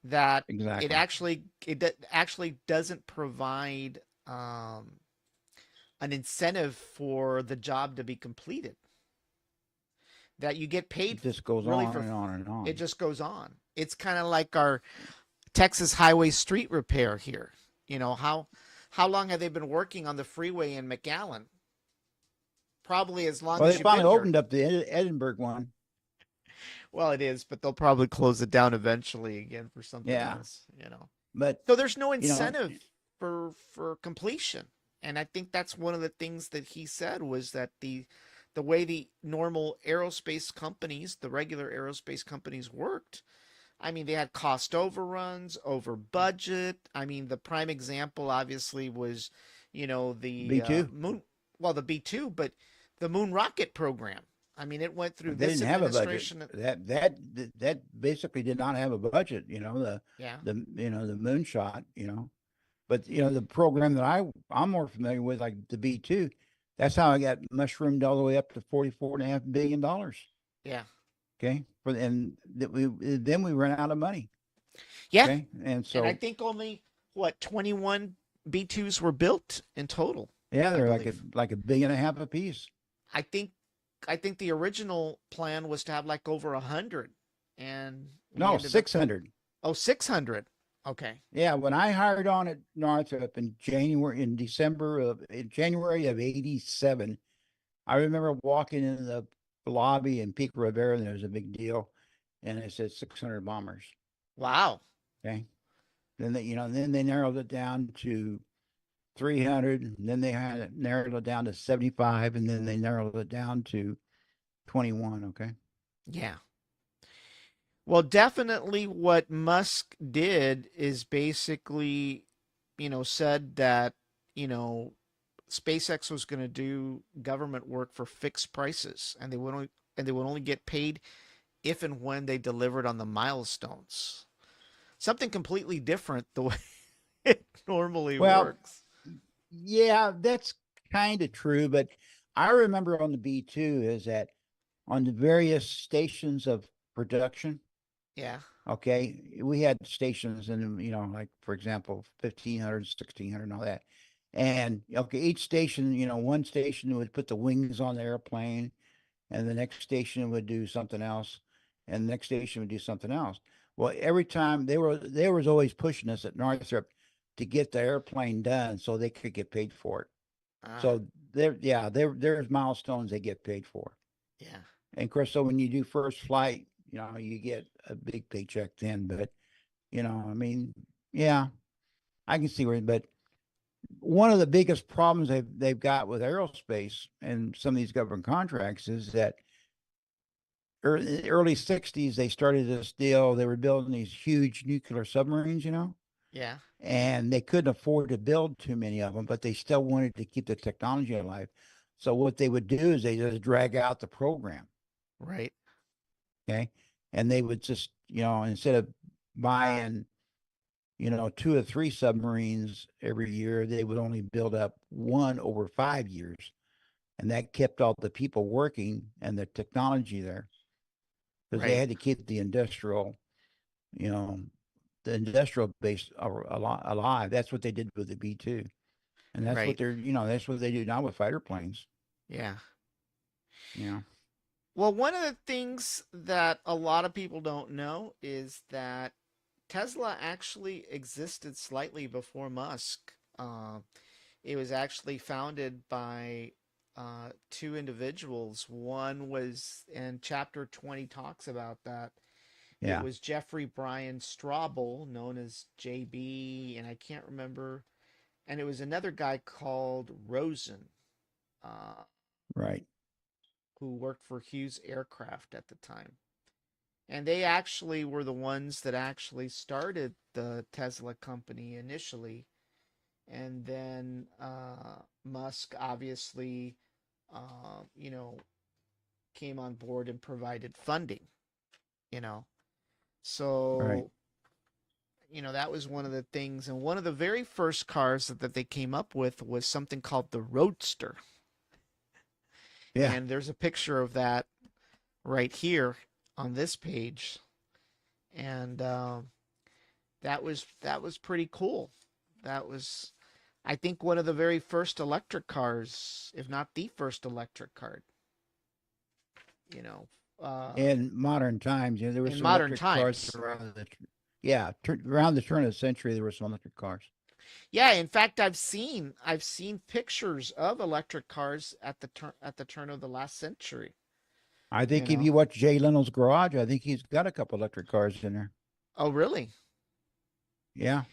That exactly, it actually doesn't provide an incentive for the job to be completed. That you get paid it just goes really on for and on and it on. just goes on. It's kind of like our Texas highway street repair here. How long have they been working on the freeway in McAllen? Probably as long Well, as they you've been finally here. opened up the Edinburgh one. Well, it is, but they'll probably close it down eventually again for something Yeah, else. but So there's no you know, incentive for completion. And I think that's one of the things that he said was that the way the normal aerospace companies, the regular aerospace companies worked, I mean, they had cost overruns, over budget. I mean, the prime example obviously was, the B2, moon, well, the B2, but the moon rocket program. I mean, it went through they this didn't have a budget. administration. That basically did not have a budget. Yeah. The moonshot. But the program that I'm more familiar with, like the B2, That's how I got mushroomed all the way up to $44.5 billion. Yeah. Okay, then we run out of money. Yeah. Okay, and And I so think only what 21 B2s were built in total, yeah, I they're believe. like a billion and a half a piece. I think I think the original plan was to have like over 100 and we No, ended up 600. 600. Okay. Yeah, when I hired on at Northrop in January of '87, I remember walking in the lobby in Pico Rivera, and there was a big deal, and it said 600 bombers. Wow. Okay, then they narrowed it down to 300, and then they had it narrowed it down to 75, and then they narrowed it down to 21. Okay. Yeah. Well, definitely what Musk did is basically, said that, you know, SpaceX was going to do government work for fixed prices and they would only get paid if and when they delivered on the milestones. Something completely different the way it normally Well, works. yeah, that's kind of true, but I remember on the B2 is that on the various stations of production, Yeah. okay, we had stations and like for example 1500, 1600, and all that. And okay, each station, one station would put the wings on the airplane, and the next station would do something else, and the next station would do something else. Well, every time they was always pushing us at Northrop to get the airplane done so they could get paid for it. Ah, So there's milestones they get paid for. yeah. And of course, so when you do first flight, you get a big paycheck then. But I mean, yeah, I can see where. But one of the biggest problems they've got with aerospace and some of these government contracts is that early '60s they started this deal. They were building these huge nuclear submarines, Yeah. and they couldn't afford to build too many of them, but they still wanted to keep the technology alive. So what they would do is they just drag out the program. Right. Okay. And they would just, instead of buying, two or three submarines every year, they would only build up one over 5 years. And that kept all the people working and the technology there because they Right. had to keep you know, the industrial base alive. That's what they did with the B2. And Right. that's what they do now with fighter planes. Yeah. You Well, one of the things that a lot of people don't know is that Tesla actually existed slightly before Musk. It was actually founded by two individuals. One was, and Chapter 20 talks about that. It Yeah. was Jeffrey Brian Strobel, known as JB, and I can't remember. And it was another guy called Rosen, uh, Right. who worked for Hughes Aircraft at the time. And they actually were the ones that actually started the Tesla company initially. And then Musk obviously, you know, came on board and provided funding, you know. Right. So, that was one of the things. And one of the very first cars that they came up with was something called the Roadster. Yeah. And there's a picture of that right here on this page. And that was pretty cool. That was, I think, one of the very first electric cars, if not the first electric car. You know, uh, In modern times, there were in some modern electric cars times. around the turn of the century. There were some electric cars. Yeah, in fact, I've seen pictures of electric cars at the turn of the last century. I You think if know. you watch Jay Leno's garage, I think he's got a couple electric cars in there. Oh, really? Yeah,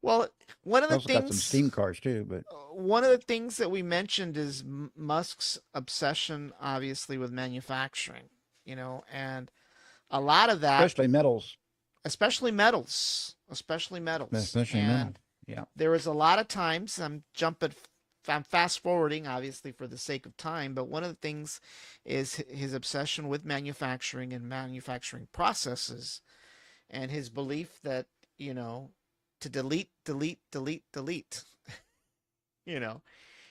Well, one of he the also got some things steam cars too. But one of the things that we mentioned is Musk's obsession, obviously, with manufacturing. And a lot of that, especially metals, especially metals, especially metal. and Yeah, there was a lot of times I'm fast forwarding, obviously, for the sake of time, but one of the things is his obsession with manufacturing and manufacturing processes, and his belief that, to delete, delete, delete, delete, you know,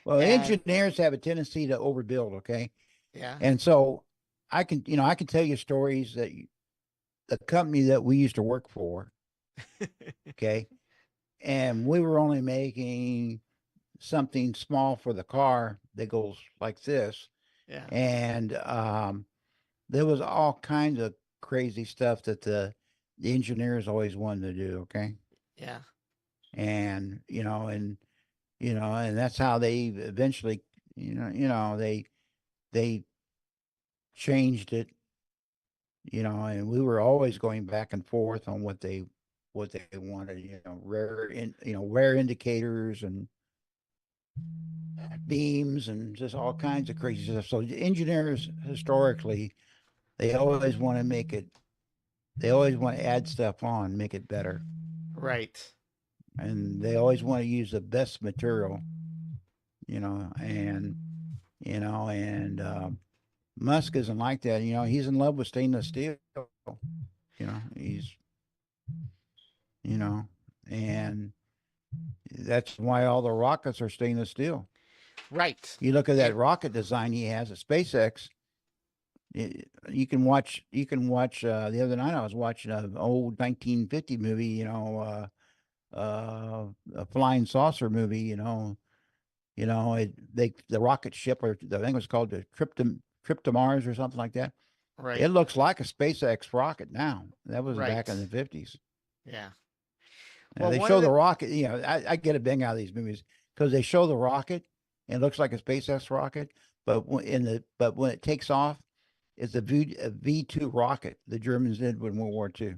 Well, And engineers have a tendency to overbuild, okay? yeah, And so I can tell you stories that the company that we used to work for, okay, and we were only making something small for the car that goes like this, yeah, and there was all kinds of crazy stuff that the engineers always wanted to do, okay, yeah, and and that's how they eventually, they changed it, and we were always going back and forth on what they wanted, rare indicators and beams and just all kinds of crazy stuff. So engineers historically, they always want to make it, they always want to add stuff on, make it better. right, And they always want to use the best material, and Musk isn't like that. He's in love with stainless steel. He's, you know, and that's why all the rockets are stainless steel. right. You look at And that rocket design he has at SpaceX. You can watch. The other night I was watching an old 1950 movie. A flying saucer movie. The rocket ship, or I think it was called the Trip to Mars or something like that. right, It looks like a SpaceX rocket now. That was back in right. the 50s. Yeah. Now Well, they one of show the the rocket. I get a bang out of these movies because they show the rocket and it looks like a SpaceX rocket, but when it takes off, it's a V2 rocket the Germans did in World War II.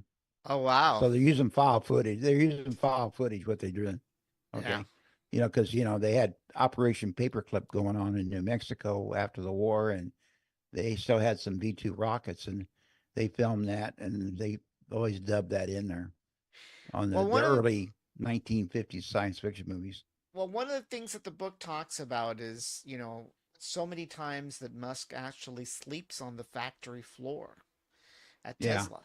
oh wow. So they're using file footage. They're using file footage what they're doing. Yeah. Okay, because they had Operation Paperclip going on in New Mexico after the war, and they still had some V2 rockets, and they filmed that, and they always dubbed that in there on Well, the early 1950s science fiction movies. one of the things that the book talks about is, so many times that Musk actually sleeps on the factory floor at Yeah. Tesla.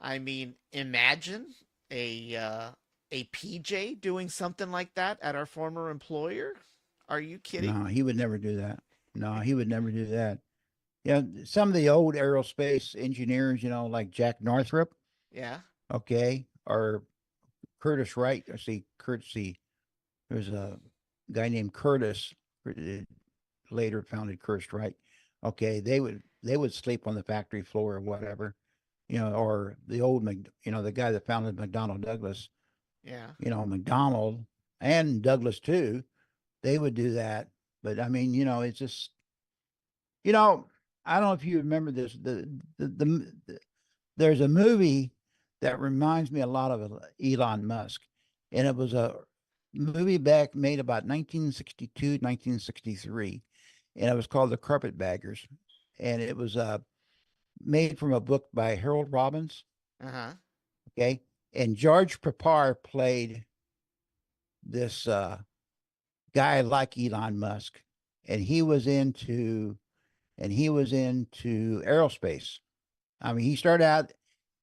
I mean, imagine a a PJ doing something like that at our former employer. Are you kidding? No, he would never do that. No, he would never do that. Yeah, some of the old aerospace engineers, like Jack Northrop, Yeah. okay, or Curtis Wright. I see Curtsy. There's a guy named Curtis, later founded Curtis Wright. Okay, they would sleep on the factory floor or whatever, or the guy that founded McDonnell Douglas, Yeah. McDonald and Douglas too. They would do that, but I mean, it's just, you know, I don't know if you remember this. There's a movie that reminds me a lot of Elon Musk, and it was a movie back made about 1962, 1963, and it was called The Carpetbaggers, and it was made from a book by Harold Robbins. Uh-huh. Okay, and George Papar played this guy like Elon Musk, and he was into aerospace. I mean, he started out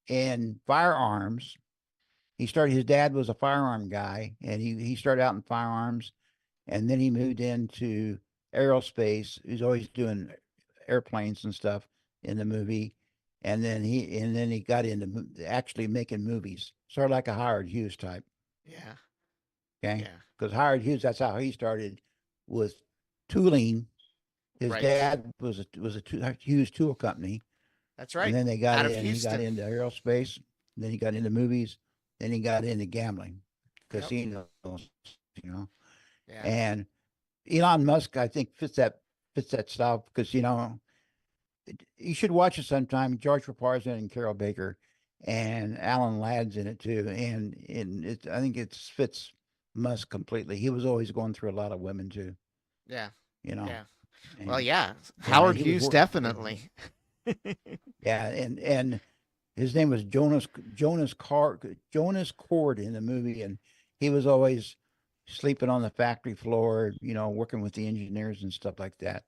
in firearms. His dad was a firearm guy, and he started out in firearms, and then he moved into aerospace. He was always doing airplanes and stuff in the movie, and then he got into actually making movies, sort of like a Howard Hughes type. Yeah. Okay, Yeah. because Howard Hughes, that's how he started with tooling. His Right. dad was a Hughes tool company, That's and right. then they got Out of in. He got Houston. into aerospace. Then he got into movies. Then he got into gambling, Yep. casinos. You know, Yeah. and Elon Musk, I think, fits that style because you should watch it sometime. George Rapar's in it and Carol Baker, and Alan Ladd's in it too. And I think it fits Musk completely. He was always going through a lot of women too. Yeah. You know, Yeah. Well, and yeah. yeah, Howard he was Hughes working. definitely. Yeah, and his name was Jonas Cord in the movie, and he was always sleeping on the factory floor, working with the engineers and stuff like that.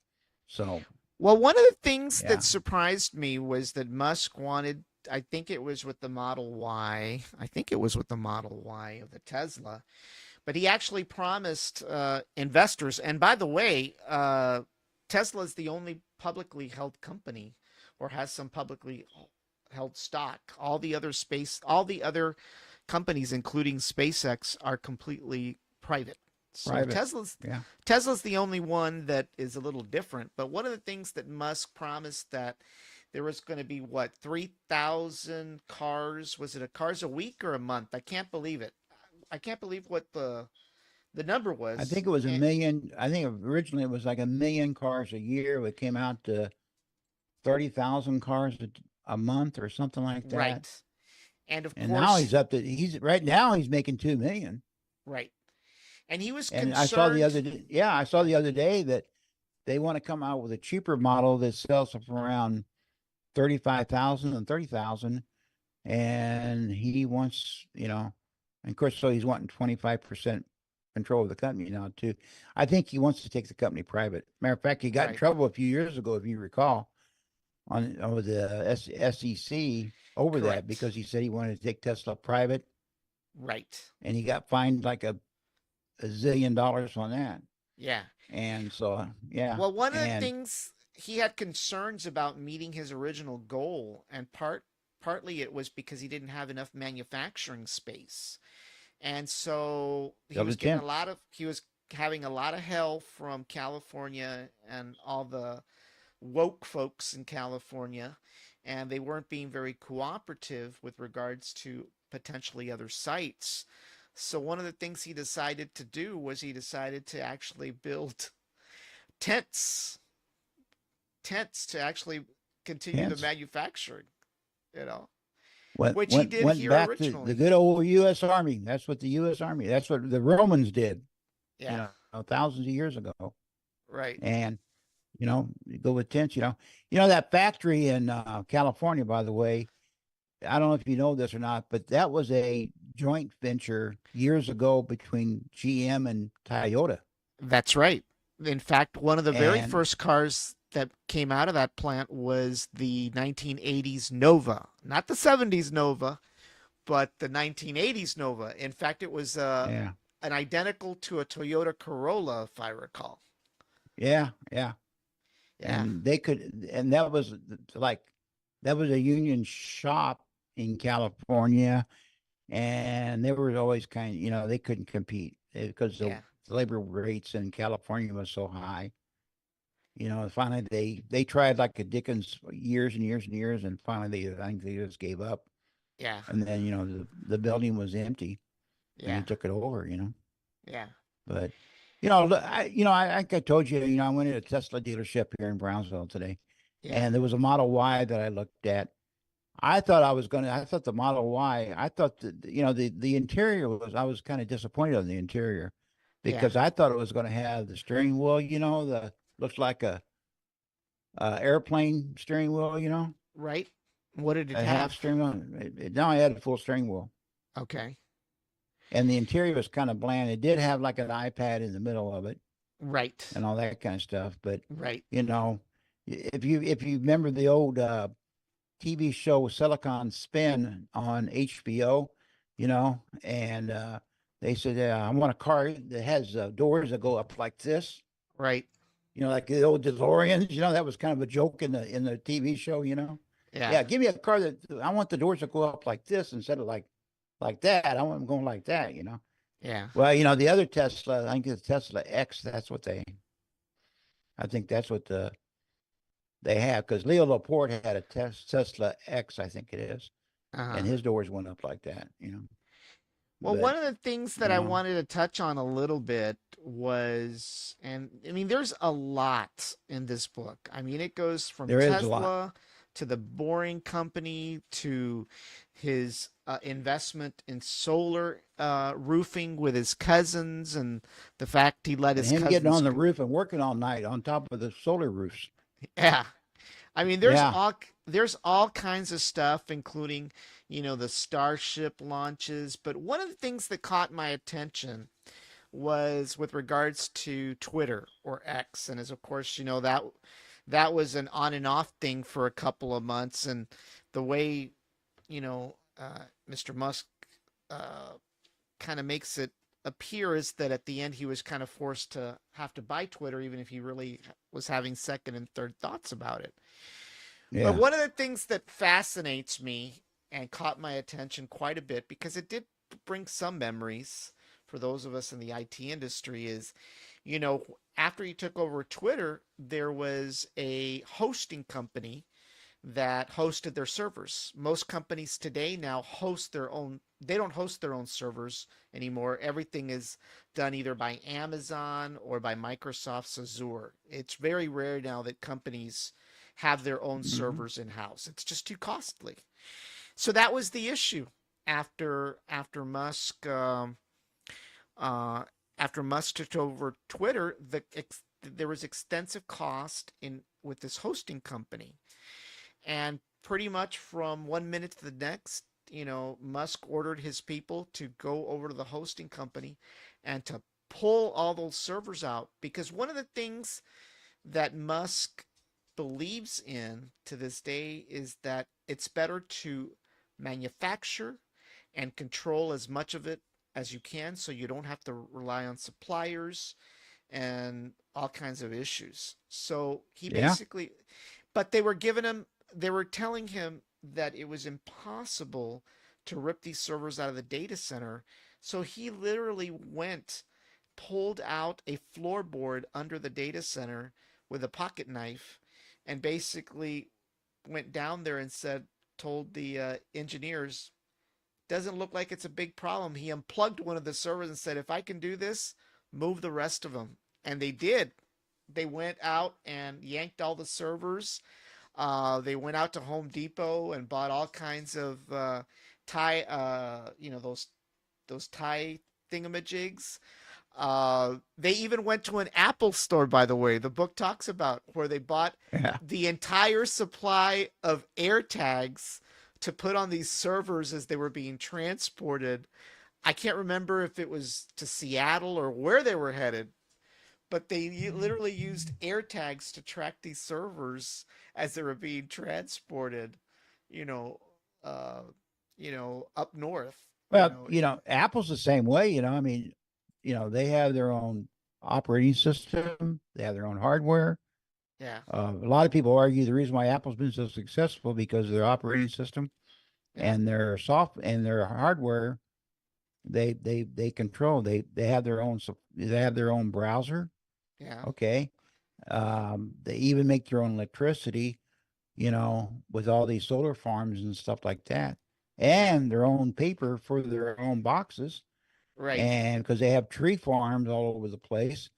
So Well, one of the things that yeah, surprised me was that Musk wanted, I think it was with the Model Y, I think it was with the Model Y of the Tesla, But he actually promised investors, and by the way, Tesla is the only publicly held company or has some publicly held stock. All the other companies, including SpaceX, are completely private. So Private. Yeah. Tesla's the only one that is a little different. But one of the things that Musk promised that there was going to be what 3,000 cars. Was it a cars a week or a month? I can't believe it. I can't believe what the number I was. think it was a million. I think originally it was like a million cars a year. It came out to 30,000 cars a month or something like that. Right. And of And now course, he's up to he's right now he's making 2 million. right. And he was And I saw the concerned. other day, yeah, I saw Yeah. the other day that they want to come out with a cheaper model that sells for around 35,000 and 30,000. And he wants, and of course, so he's wanting 25% control of the company now too. I think he wants to take the company private. Matter of fact, he got in Right. trouble a few years ago, if you recall, on with the SEC over that Correct. because he said he wanted to take Tesla private, Right. and he got fined like a zillion dollars on that. Yeah. And so, yeah, Well, one of the and things he had concerns about meeting his original goal, and partly it was because he didn't have enough manufacturing space. And so build a tent. he was having a lot of hell from California and all the woke folks in California, and they weren't being very cooperative with regards to potentially other sites. So one of the things he decided to do was he decided to actually build tents, tents to actually continue the Tents. manufacturing, you know, Went which he went did went here back to the originally. good old U.S. Army. That's what the U.S. Army. That's what the Romans did. Yeah, Thousands of years ago. right. And you go with tents. That factory in California, by the way. I don't know if you know this or not, but that was a joint venture years ago between GM and Toyota. That's right. In fact, one of the very And first cars that came out of that plant was the 1980s Nova, not the 70s Nova, but the 1980s Nova. In fact, it was yeah, an identical to a Toyota Corolla, if I recall. yeah, yeah. Yeah, And and like, that was a union shop in California, and they were always they couldn't compete because the yeah, labor rates in California was so high. Finally they tried like a Dickens years and years and years, and finally I think they just gave up. yeah, And then the building was empty, and he yeah, took it over. yeah, But I think I told you, I went to a Tesla dealership here in Brownsville today, yeah, and there was a Model Y that I looked at. I thought the Model Y, I thought the interior I was kind of disappointed on the interior yeah. because I thought it was going to have the steering wheel, the looks like a airplane steering wheel, Right. What did it a half have? steering wheel. Now I had a full steering wheel, Okay. and the interior was kind of bland. It did have like an iPad in the middle of it Right. and all that kind of stuff, but Right. you know, if you remember the old TV show Silicon Spin on HBO, and they said, I want a car that has doors that go up like this, Right. like the old DeLoreans. That was kind of a joke in the TV show. Yeah. Yeah, give me a car that I want the doors to go up like this instead of like that. I want them going like that. Yeah. Well, the other Tesla, I think the Tesla X, I think that's what they have, because Leo Laporte had a Tesla X, I think it is, and Uh-huh. his doors went up like that. Well, But one of the things that you I know, wanted to touch on a little bit was, and I mean, there's a lot in this book. I mean, it goes from there is a lot. Tesla to the Boring Company to his investment in solar roofing with his cousins, and the fact he let And his him getting cousins on the go. roof and working all night on top of the solar roofs. Yeah. I mean, Yeah, there's all kinds of stuff, including, the Starship launches. But one of the things that caught my attention was with regards to Twitter or X, and as of course, that was an on and off thing for a couple of months, and the way, Mr. Musk kind of makes it appear is that at the end he was kind of forced to have to buy Twitter, even if he really was having second and third thoughts about it. But Yeah. one of the things that fascinates me and caught my attention quite a bit, because it did bring some memories for those of us in the IT industry, is, after he took over Twitter, there was a hosting company that hosted their servers. Most companies today now host their own, they don't host their own servers anymore. Everything is done either by Amazon or by Microsoft's Azure. It's very rare now that companies have their own Hmm. servers in house. It's just too costly. So that was the issue after Musk uh, after Musk took over Twitter. There was extensive cost in with this hosting company, and pretty much from one minute to the next, Musk ordered his people to go over to the hosting company and to pull all those servers out, because one of the things that Musk believes in to this day is that it's better to manufacture and control as much of it as you can, so you don't have to rely on suppliers and all kinds of issues. So he Yeah. basically, but they were telling him that it was impossible to rip these servers out of the data center. So he literally went, pulled out a floorboard under the data center with a pocket knife, and basically went down there and told the engineers, doesn't look like it's a big problem. He unplugged one of the servers and said, if I can do this, move the rest of them. And they did. They went out and yanked all the servers. They went out to Home Depot and bought all kinds of tie, those tie thingamajigs. They even went to an Apple store, by the way. The book talks about where they bought Yeah. the entire supply of AirTags to put on these servers as they were being transported. I can't remember if it was to Seattle or where they were headed, but they literally used AirTags to track these servers as they were being transported, you know, uh, up north, Well, Apple's the same way, I mean, they have their own operating system, they have their own hardware. yeah, A lot of people argue the reason why Apple's been so successful because of their operating system yeah, and their and their hardware. They control. They have their own. They have their own browser. yeah, Okay. They even make their own electricity. With all these solar farms and stuff like that, yeah, and their own paper for their own boxes, right. and because they have tree farms all over the place,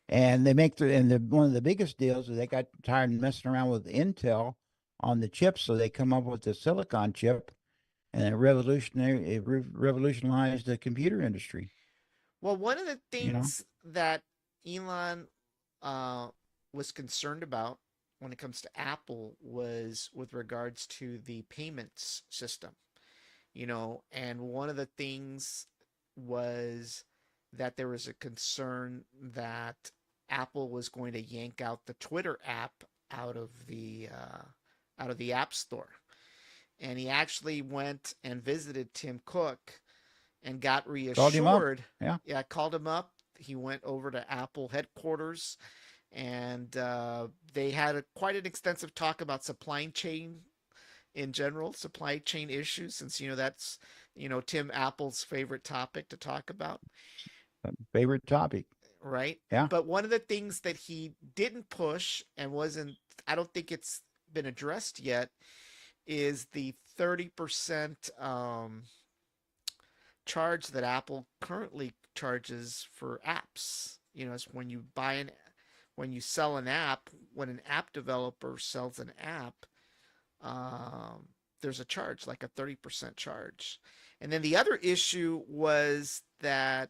and they make one of the biggest deals is they got tired of messing around with Intel on the chips, so they come up with the silicon chip, and it revolutionized the computer industry. Well, one of the You know, things that Elon uh, was concerned about when it comes to Apple was with regards to the payments system, and one of the things was that there was a concern that Apple was going to yank out the Twitter app out of the App Store. And he actually went and visited Tim Cook and got called him up. reassured. Yeah, Yeah, I called him up. He went over to Apple headquarters, and they had quite an extensive talk about supply chain in general, supply chain issues, since that's Tim Apple's favorite topic to talk about, favorite topic. right? Yeah, But one of the things that he didn't push and wasn't, I don't think it's been addressed yet, is the 30% charge that Apple currently charges for apps. It's when you sell an app, when an app developer sells an app, there's a charge, like a 30% charge. And then the other issue was that,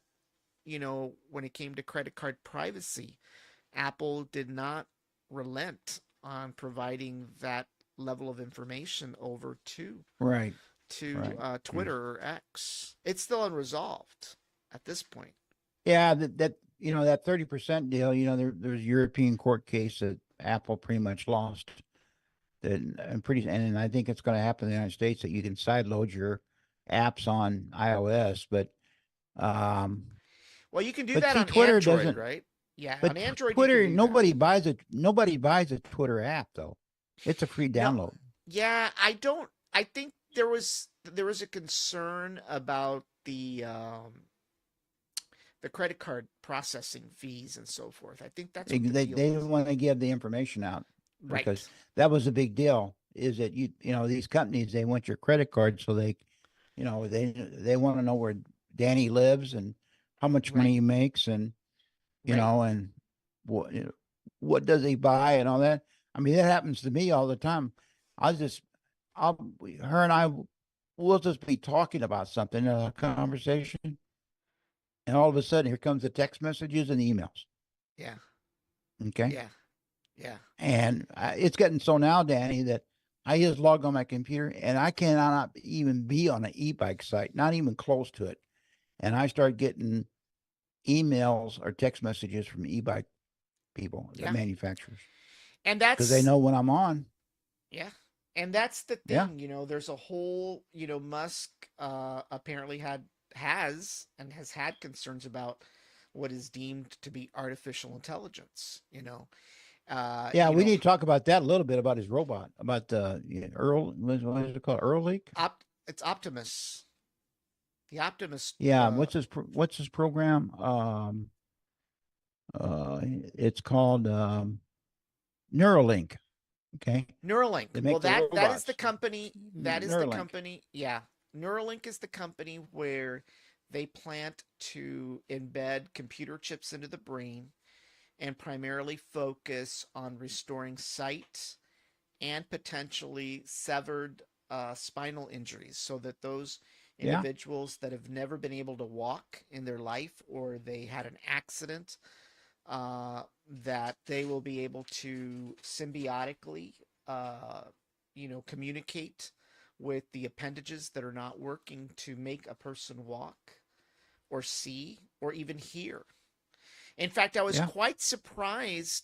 when it came to credit card privacy, Apple did not relent on providing that level of information over right, to right. Mm. Twitter or X. It's still unresolved at this point. Yeah, that 30% deal. There's a European court case that Apple pretty much lost. That and I think it's going to happen in the United States that you can sideload your apps on iOS, but Well, you can do But that see, on Twitter Android, doesn't. right? Yeah, But on Android you can Twitter, do that. nobody buys a Twitter app though. It's a free No, download. yeah, I don't. I think there was a concern about the credit card processing fees and so forth. I think that's what the deal They was. don't want to give the information out because Right, that was a big deal. Is that these companies, they want your credit card so they want to know where Danny lives and how much money right, he makes, and right. and what what does he buy and all that. I mean, that happens to me all the time. I just I'll her and I will just be talking about something in a conversation, and all of a sudden here comes the text messages and the emails. Yeah, Okay. yeah, yeah. And it's getting so now, Danny, that I just log on my computer and I cannot even be on an e-bike site, not even close to it. And I start getting emails or text messages from e-bike people, the Yeah. manufacturers, And because they that's know when I'm on. yeah. And that's the Yeah. thing, there's a whole, Musk apparently has had concerns about what is deemed to be artificial intelligence, Uh, Yeah. you We know, need to talk about that a little bit about his robot, about Earl, what is it called? Earl Leak? it's Optimus. The Optimus Yeah. What's his program? It's called Neuralink. Okay. Neuralink. They Well, make the that is the robots. company. That is the Neuralink. company. Yeah, Neuralink is the company where they plant to embed computer chips into the brain and primarily focus on restoring sight and potentially severed spinal injuries, so that those Yeah. individuals that have never been able to walk in their life or they had an accident, that they will be able to symbiotically, uh, communicate with the appendages that are not working to make a person walk or see or even hear. In fact, I was Yeah. quite surprised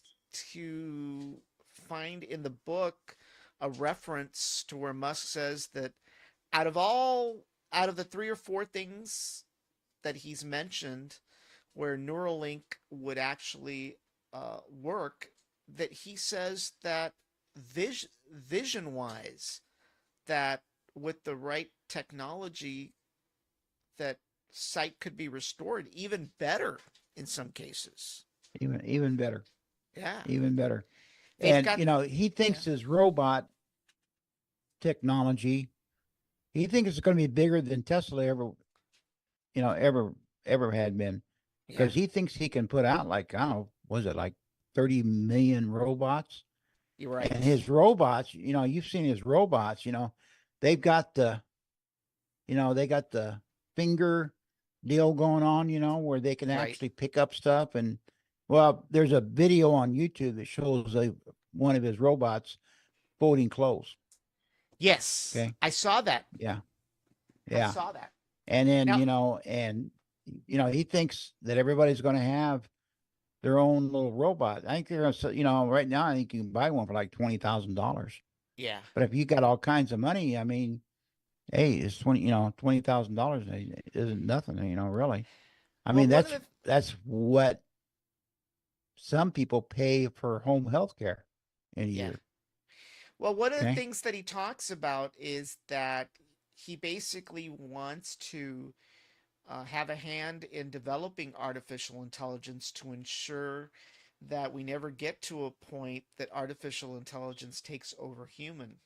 to find in the book a reference to where Musk says that out of the three or four things that he's mentioned where Neuralink would actually work, that he says that vision wise, that with the right technology, that sight could be restored even better in some cases. Even better. Yeah, Even better. they've And got he yeah, thinks his robot technology, he thinks it's going to be bigger than Tesla ever, you know, ever ever had been, yeah. because he thinks he can put out like, I don't know, was it like 30 million robots? You're right. And his robots, you've seen his robots, they've got they got the finger deal going on, where they can Right. actually pick up stuff. And well, there's a video on YouTube that shows one of his robots folding clothes. Yes, Okay. I saw that. Yeah. I Yeah. saw that. And then, Now, he thinks that everybody's going to have their own little robot. I think they're going to, right now, I think you can buy one for like $20,000. yeah. But if you got all kinds of money, I mean, hey, it's $20,000 isn't nothing, really. I Well, mean, one of that's what some people pay for home health care in a yeah. year. Well, one of the Okay. things that he talks about is that he basically wants to have a hand in developing artificial intelligence to ensure that we never get to a point that artificial intelligence takes over humans,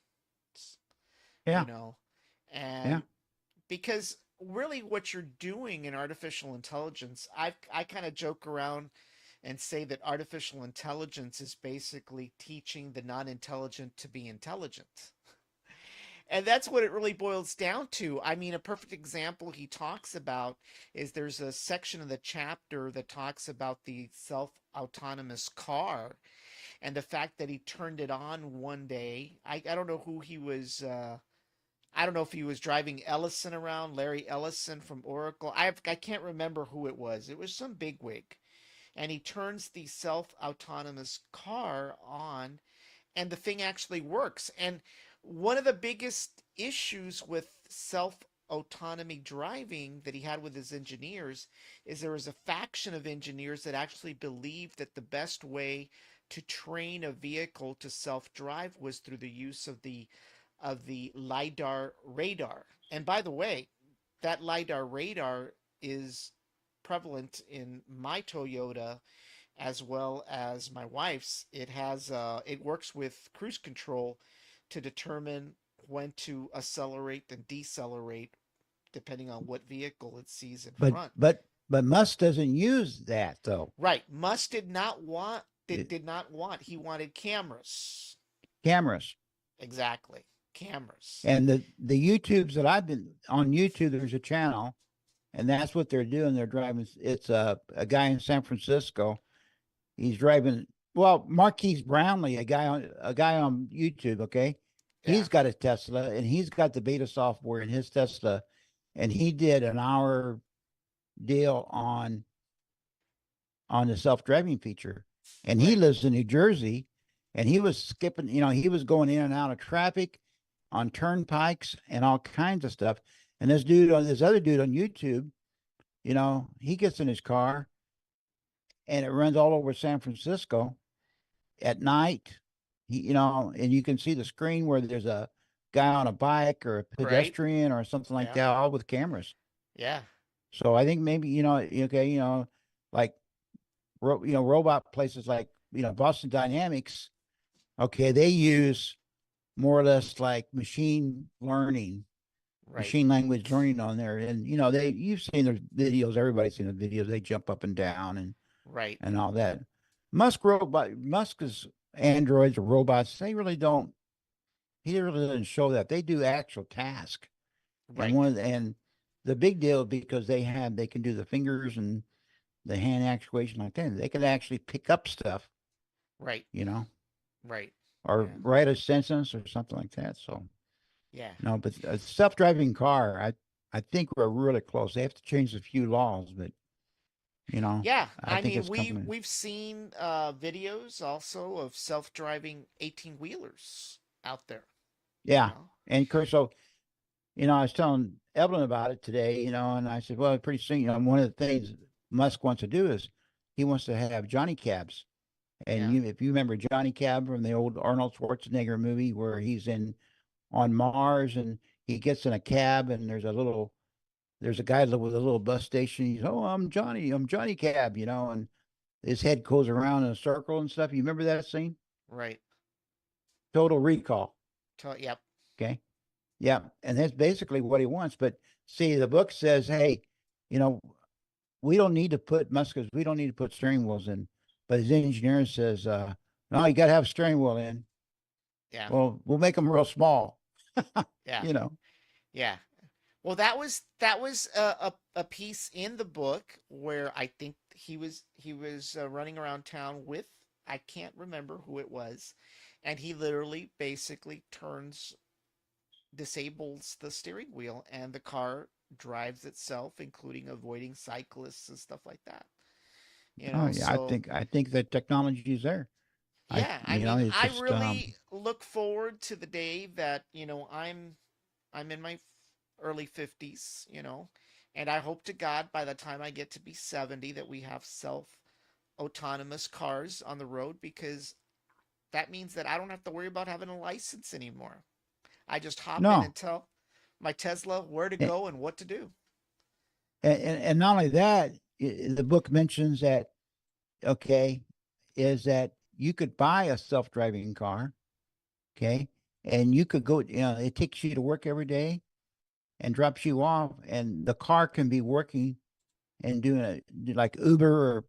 you Yeah. know, Yeah. and because really what you're doing in artificial intelligence, I kind of joke around and say that artificial intelligence is basically teaching the non-intelligent to be intelligent. And that's what it really boils down to. I mean, a perfect example he talks about is there's a section of the chapter that talks about the self-autonomous car and the fact that he turned it on one day. I don't know who he was. I don't know if he was driving Ellison around, Larry Ellison from Oracle. I can't remember who it was. It was some bigwig. And he turns the self-autonomous car on, and the thing actually works. And one of the biggest issues with autonomy driving that he had with his engineers is there was a faction of engineers that actually believed that the best way to train a vehicle to self-drive was through the use of the lidar radar. And by the way, that lidar radar is prevalent in my Toyota as well as my wife's. It works with cruise control to determine when to accelerate and decelerate depending on what vehicle it sees in But front. but but Musk doesn't use that though. Right. Musk did not want It, he wanted cameras. cameras. Exactly. Cameras. And the YouTubes that I've been on YouTube, there's a channel, and that's what they're doing. They're driving. It's a guy in San Francisco. He's driving. Well, Marquise Brownlee, a guy on YouTube. Okay, Yeah. he's got a Tesla, and he's got the beta software in his Tesla, and he did an hour deal on the self-driving feature. And he Right. lives in New Jersey, and he was skipping. He was going in and out of traffic on turnpikes and all kinds of stuff. And this other dude on YouTube, he gets in his car and it runs all over San Francisco at night. And you can see the screen where there's a guy on a bike or a Right. pedestrian or something like Yeah. that, all with cameras. Yeah. So I think maybe, like, robot places like, Boston Dynamics, okay, they use more or less like machine learning, Right. machine language learning on there. And, you've seen their videos, everybody's seen the videos, they jump up and down Right. and all that. Musk's androids or robots, he really doesn't show that. They do actual task. Right. And the big deal, because they can do the fingers and the hand actuation like that. They can actually pick up stuff, Right. Right. or Yeah. write a sentence or something like that. So, Yeah. no, but a self-driving car, I think we're really close. They have to change a few laws, but Yeah, I I think mean it's coming. we've seen videos also of self-driving 18-wheelers out there, you Yeah, know. and of course, so I was telling Evelyn about it today, and I said, well, pretty soon, one of the things Musk wants to do is he wants to have Johnny Cabs. And Yeah. if you remember Johnny Cab from the old Arnold Schwarzenegger movie where he's on Mars and he gets in a cab and there's a guy with a little bus station. He's, oh, I'm Johnny Cab, and his head goes around in a circle and stuff. You remember that scene? Right. Total Recall. Yep. Okay. Yeah. And that's basically what he wants. But see, the book says, hey, you know, we don't need to put Muskers, we don't need to put steering wheels in. But his engineer says, no, you got to have a steering wheel in. Yeah. Well, we'll make them real small, Yeah. you know. Yeah. Well, that was a piece in the book where I think he was running around town with, I can't remember who it was, and he literally basically disables the steering wheel and the car drives itself, including avoiding cyclists and stuff like that. Oh yeah, So I think that technology is there. yeah, I mean, It's I just really look forward to the day that, I'm in my early 50s, and I hope to God by the time I get to be 70 that we have self-autonomous cars on the road, because that means that I don't have to worry about having a license anymore. I just hop in no. and tell my Tesla where to And, go and what to do. and not only that, the book mentions that, okay, is that you could buy a self-driving car, okay, and you could go, it takes you to work every day and drops you off, and the car can be working and doing it like Uber or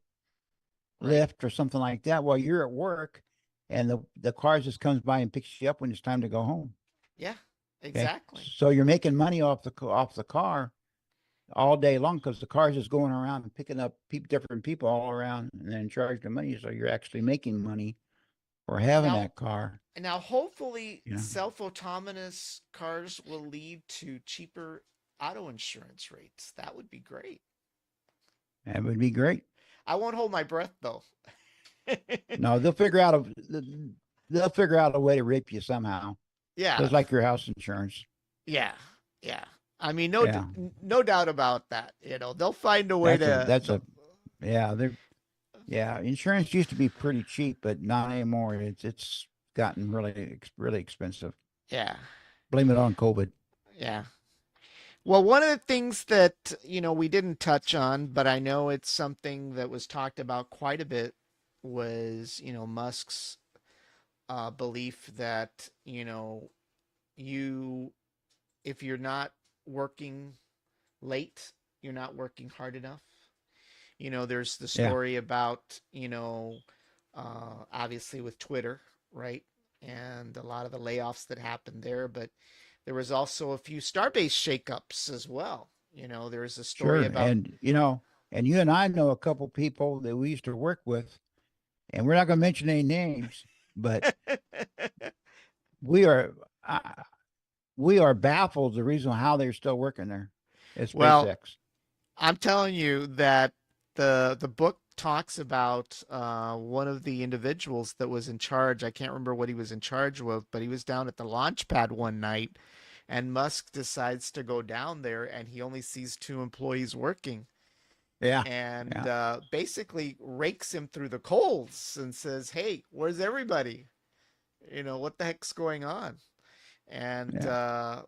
Right. Lyft or something like that while you're at work, and the car just comes by and picks you up when it's time to go home. Yeah, Okay, exactly. so you're making money off the car all day long because the car's just going around and picking up different people all around and then charging them money. So you're actually making money for having Now, that car. now hopefully You know, self-autonomous cars will lead to cheaper auto insurance rates. That would be great. that would be great. I won't hold my breath though. No, they'll figure out a way to rape you somehow, Yeah. just like your house insurance. Yeah. Yeah. I mean, Yeah, no doubt about that. They'll find a way to. that's a yeah. They're yeah. Insurance used to be pretty cheap, but not anymore. It's gotten really expensive. Yeah, Blame it on COVID. yeah. Well, one of the things that, we didn't touch on, but I know it's something that was talked about quite a bit was, Musk's belief that, you, if you're not working late, you're not working hard enough. There's the Yeah, story about, obviously with Twitter, right? And a lot of the layoffs that happened there, but there was also a few Starbase shakeups as well. There's a story sure. about. And and you and I know a couple people that we used to work with, and we're not going to mention any names, but we are uh, we are baffled the reason how they're still working there at Well, SpaceX. I'm telling you that the book talks about one of the individuals that was in charge. I can't remember what he was in charge of, but he was down at the launch pad one night, and Musk decides to go down there, and he only sees two employees working, Yeah, and yeah, basically rakes him through the coals and says, "Hey, where's everybody? What the heck's going on?" And yeah,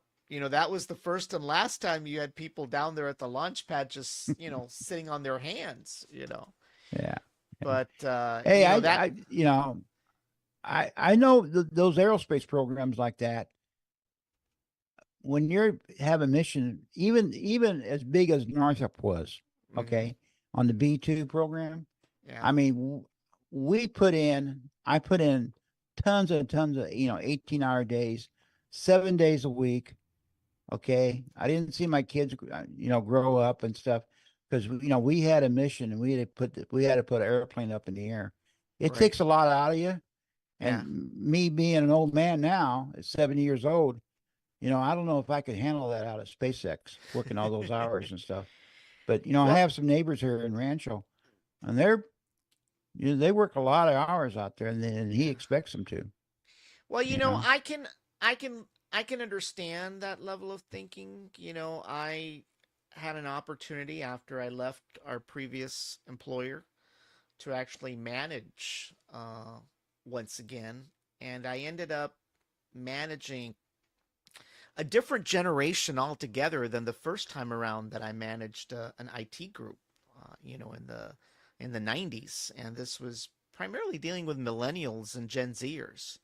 that was the first and last time you had people down there at the launch pad just, sitting on their hands. yeah, yeah. But Hey, that. I know those aerospace programs like that. When you're have a mission, even as big as Northrop was, Hmm. okay, on the B-2 program. Yeah, I mean, I put in tons and tons of 18-hour days, 7 days a week. Okay, I didn't see my kids, grow up and stuff because we had a mission and we had to put an airplane up in the air. It right. takes a lot out of you. Yeah. And me being an old man now, at 70 years old, I don't know if I could handle that out at SpaceX, working all those hours and stuff. But I Well, have some neighbors here in Rancho, and they work a lot of hours out there, and he yeah. expects them to. Well, You know, I can understand that level of thinking. I had an opportunity after I left our previous employer to actually manage once again, and I ended up managing a different generation altogether than the first time around that I managed an IT group, in the 90s, and this was primarily dealing with millennials and Gen Zers.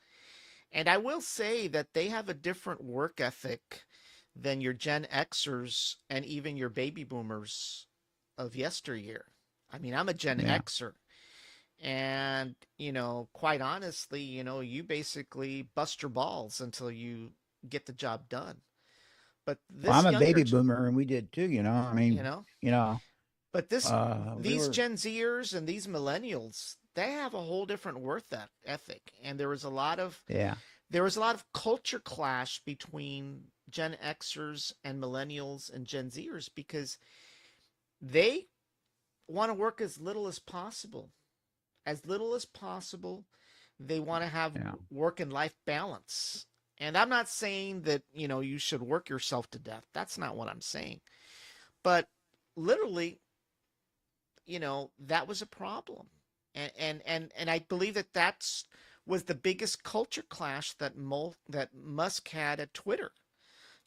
And I will say that they have a different work ethic than your Gen Xers and even your baby boomers of yesteryear. I mean, I'm a Gen yeah. Xer, and quite honestly, you basically bust your balls until you get the job done. But Well, I'm this a younger, baby boomer, and we did too. I you mean, know, you know, but we these were, Gen Zers and these millennials, they have a whole different ethic, and yeah, there was a lot of culture clash between Gen Xers and millennials and Gen Zers because they want to work as little as possible. As little as possible. They want to have yeah. work and life balance. And I'm not saying that, you should work yourself to death. That's not what I'm saying. But literally, that was a problem. And I believe that was the biggest culture clash that Musk had at Twitter.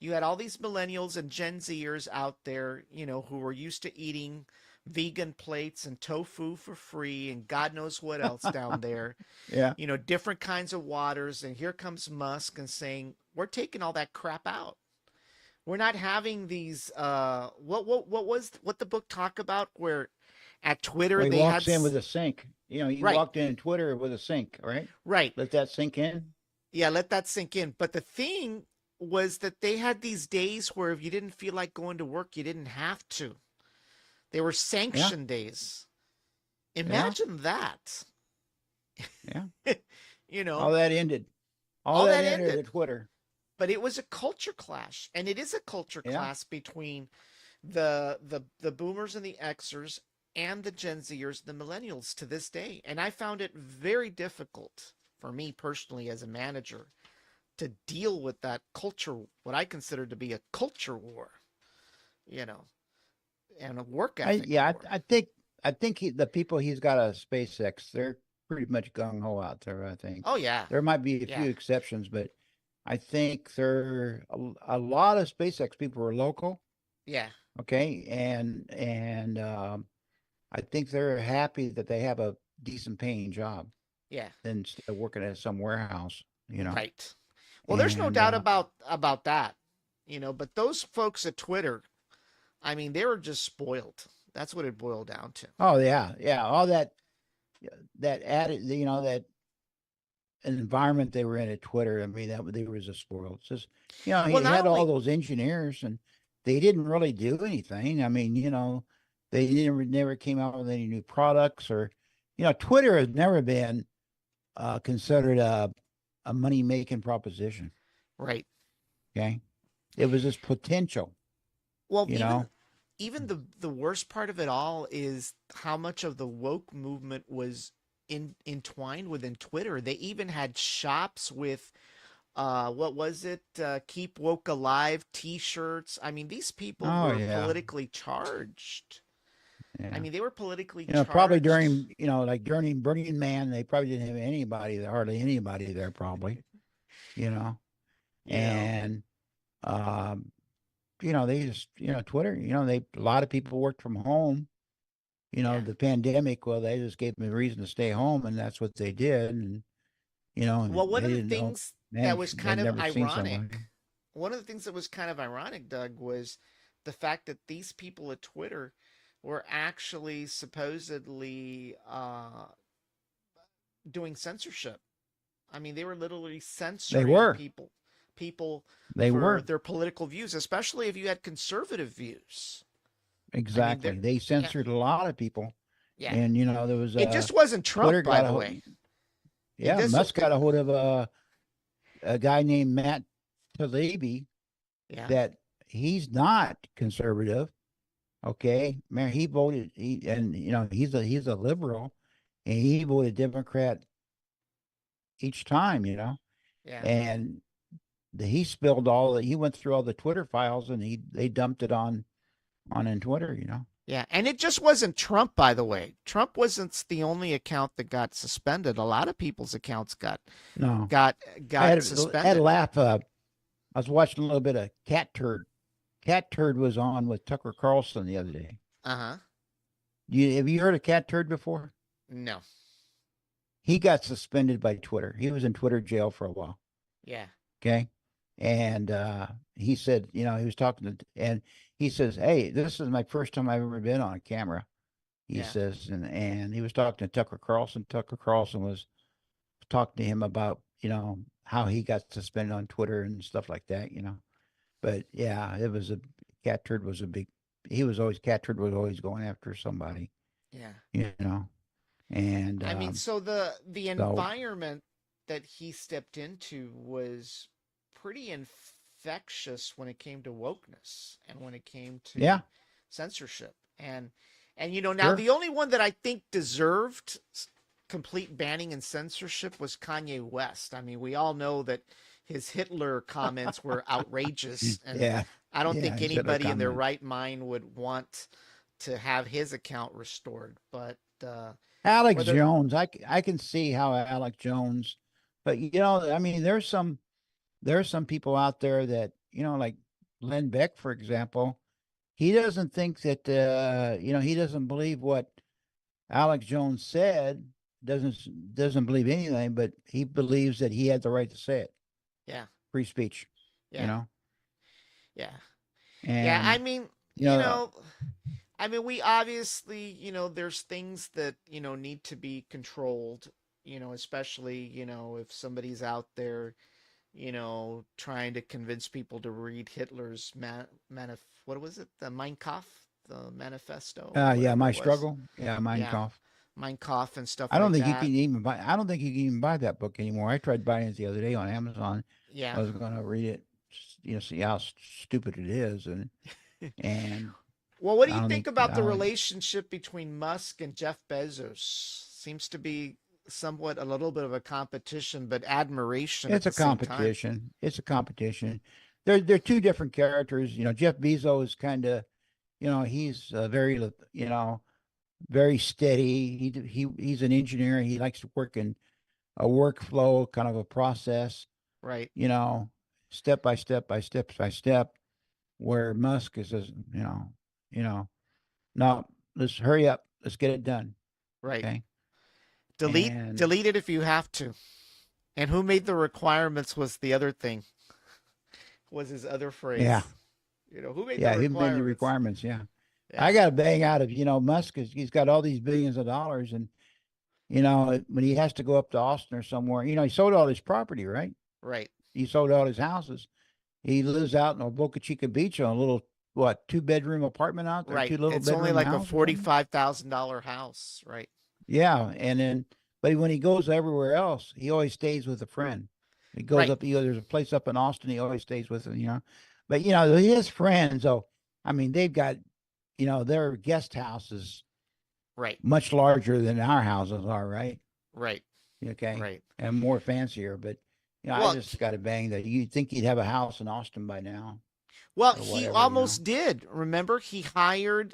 You had all these millennials and Gen Zers out there, who were used to eating vegan plates and tofu for free and God knows what else down there, Yeah. different kinds of waters. And here comes Musk and saying, we're taking all that crap out. We're not having these, what the book talk about where at Twitter Well, he they walks in with a sink. He right, walked in Twitter with a sink, right? right. Let that sink in. Yeah, let that sink in. But the thing was that they had these days where if you didn't feel like going to work, you didn't have to. They were Yeah, sanction days. yeah, Imagine that. yeah. you All know, that ended. All all that that ended ended. at Twitter. But it was a culture clash, and it is a culture Yeah. clash between the boomers and the Xers and the Gen Zers, the millennials to this day. And I found it very difficult for me personally as a manager to deal with that culture, what I consider to be a culture war. you know, and a work I ethic yeah, for. I think the people he's got a SpaceX, they're pretty much gung ho out there. I think Oh yeah, there might be a yeah, few exceptions, but I think there a lot of SpaceX people are local. yeah, Okay, and I think they're happy that they have a decent paying job yeah. instead of working at some warehouse. You know, Right. Well, there's no and doubt about that, but those folks at Twitter, I mean, they were just spoiled. That's what it boiled down to. oh yeah, yeah, all that added, that environment they were in at Twitter. I mean, that they were just spoiled. It's just, Well, he not had all only those engineers, and they didn't really do anything. I mean, they never came out with any new products, or, Twitter has never been considered a money making proposition. right. Okay, it was just potential. Well, You even know, even the worst part of it all is how much of the woke movement was entwined within Twitter. They even had shops with what was it? Keep woke alive t-shirts. I mean, these people oh were yeah, politically charged. I yeah. mean, they were politically Probably charged. during, like during Burning Man, they probably didn't have anybody there, hardly anybody there, probably. You know, You know. and um, they just, Twitter, a lot of people worked from home. Yeah. The pandemic, well, they just gave them a reason to stay home, and that's what they did. And Well, they didn't know, they'd never seen somebody. one of the things that was kind of ironic, Doug, was the fact that these people at Twitter were actually supposedly doing censorship. I mean, they were literally They censoring were, people they for were their political views, especially if you had conservative views. I mean, exactly. they're They yeah, censored a lot of people, yeah. and there was It just wasn't Trump, Twitter by got a the way. It yeah, this Musk it, got a hold of a guy named Matt Taibbi yeah, that he's not conservative. Okay, man, he voted and he's a liberal, and he voted Democrat each time. yeah. And he spilled he went through all the Twitter files, and they dumped it on in Twitter. Yeah, and it just wasn't Trump, by the way. Trump wasn't the only account that got suspended. A lot of people's accounts No, got I got had a suspended. laugh. I was watching a little bit of Cat Turd. Cat Turd was on with Tucker Carlson the other day. Uh-huh. Have you heard of Cat Turd before? No. He got suspended by Twitter. He was in Twitter jail for a while. Yeah. Okay. And he said, he was talking to, and he says, "Hey, this is my first time I've ever been on a camera." He Yeah. says, and he was talking to Tucker Carlson. Tucker Carlson was talking to him about, how he got suspended on Twitter and stuff like that. But yeah, it was a Cat Turd was a big, Cat Turd was always going after somebody, Yeah. you know, and I mean, so the so environment that he stepped into was pretty infectious when it came to wokeness and when it came yeah, to censorship. And now sure. the only one that I think deserved complete banning and censorship was Kanye West. I mean, we all know that his Hitler comments were outrageous, and Yeah, I don't yeah, think he said a anybody in their comment. right mind would want to have his account restored. But Alex whether Jones, I can see how Alex Jones, but I mean, there's some people out there that like Len Beck, for example. He doesn't think that he doesn't believe what Alex Jones said. Doesn't believe anything, but he believes that he had the right to say it. yeah, Free speech, you yeah, know. yeah, yeah. And you know, I mean, we obviously, there's things that, need to be controlled, especially, if somebody's out there, trying to convince people to read Hitler's what was it? The Mein Kampf, the manifesto or yeah, whatever my it was. struggle. Yeah, Mein Yeah, Kampf. Mein Kampf and stuff I don't like think you can that. even buy. I don't think you can even buy that book anymore. I tried buying it the other day on Amazon. Yeah. I was going to read it, see how stupid it is, and Well, what do I you don't think think about I the don't. relationship between Musk and Jeff Bezos? Seems to be somewhat a little bit of a competition, but admiration at It's the a same time. competition. It's a competition. They're two different characters. Jeff Bezos kind of he's very, very steady. He's an engineer. He likes to work in a workflow, kind of a process, Right. you know, step by step by step by step. Where Musk is, you know, no, let's hurry up, let's get it done, Right. okay? Delete And delete it if you have to. And who made the requirements was the other thing. Was his other yeah, phrase. Who made the yeah, he made the requirements? requirements. Yeah, I Yeah. got to bang out of Musk is he's got all these billions of dollars, and when he has to go up to Austin or somewhere, he sold all his property, right? Right. He sold all his houses. He lives out in Boca Chica Beach on a little, what, 2 bedroom apartment out there, Right. two little It's only bedroom like a house or something. $45,000 house. Right. Yeah, and then, but when he goes everywhere else, he always stays with a friend. He goes Right. up. There's a place up in Austin. He always stays with him. But his friends. Oh, I mean, they've got, their guest houses Right. much larger than our houses are, right? Right. Okay, Right. and more fancier. But I Well, just got to bang that. You'd think he'd have a house in Austin by now, well, or he whatever. almost did. Remember, he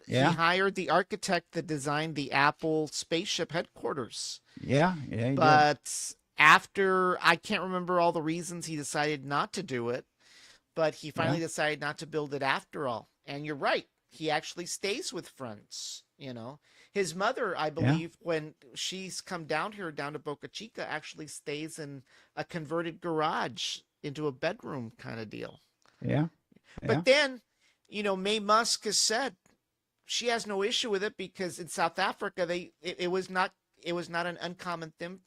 Yeah, hired the architect that designed the Apple spaceship headquarters. yeah, yeah. He did. But after I can't remember all the reasons he decided not to do it, but he Yeah, finally decided not to build it after all. And you're right. He actually stays with friends. His mother, I yeah, believe, when she's come down here, down to Boca Chica, actually stays in a converted garage into a bedroom kind of deal. yeah, yeah, But then, May Musk has said she has no issue with it because in South Africa, it was not an uncommon thing,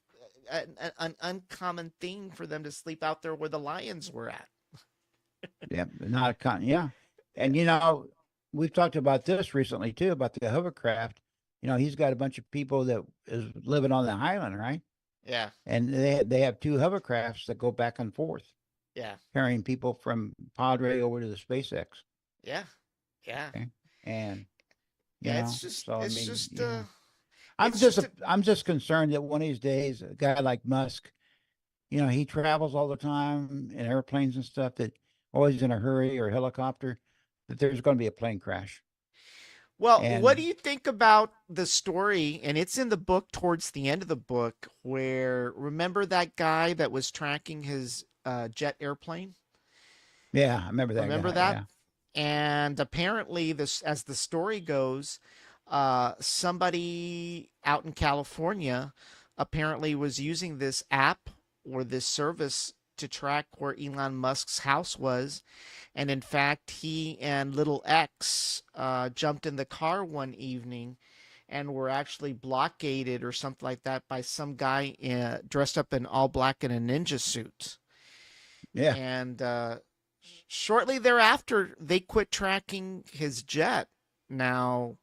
an uncommon thing for them to sleep out there where the lions were at. yeah. Not a yeah. And we've talked about this recently too, about the hovercraft. He's got a bunch of people that is living on the island, right? Yeah, And they have 2 hovercrafts that go back and forth, yeah, carrying people from Padre over to the SpaceX. yeah, yeah, Okay. And yeah. It's just, so I it's mean, just, I'm it's just just a, I'm just concerned that one of these days, a guy like Musk, he travels all the time in airplanes and stuff, that always in a hurry, or helicopter, that there's going to be a plane crash. Well, what do And you think about the story? And it's in the book towards the end of the book where remember that guy that was tracking his jet airplane? yeah, I remember that Remember guy. that? Yeah. And apparently, this, as the story goes, somebody out in California apparently was using this app or this service to track where Elon Musk's house was. And in fact, he and little X jumped in the car one evening and were actually blockaded or something like that by some guy dressed up in all black in a ninja suit. Yeah. And shortly thereafter, they quit tracking his jet. Now,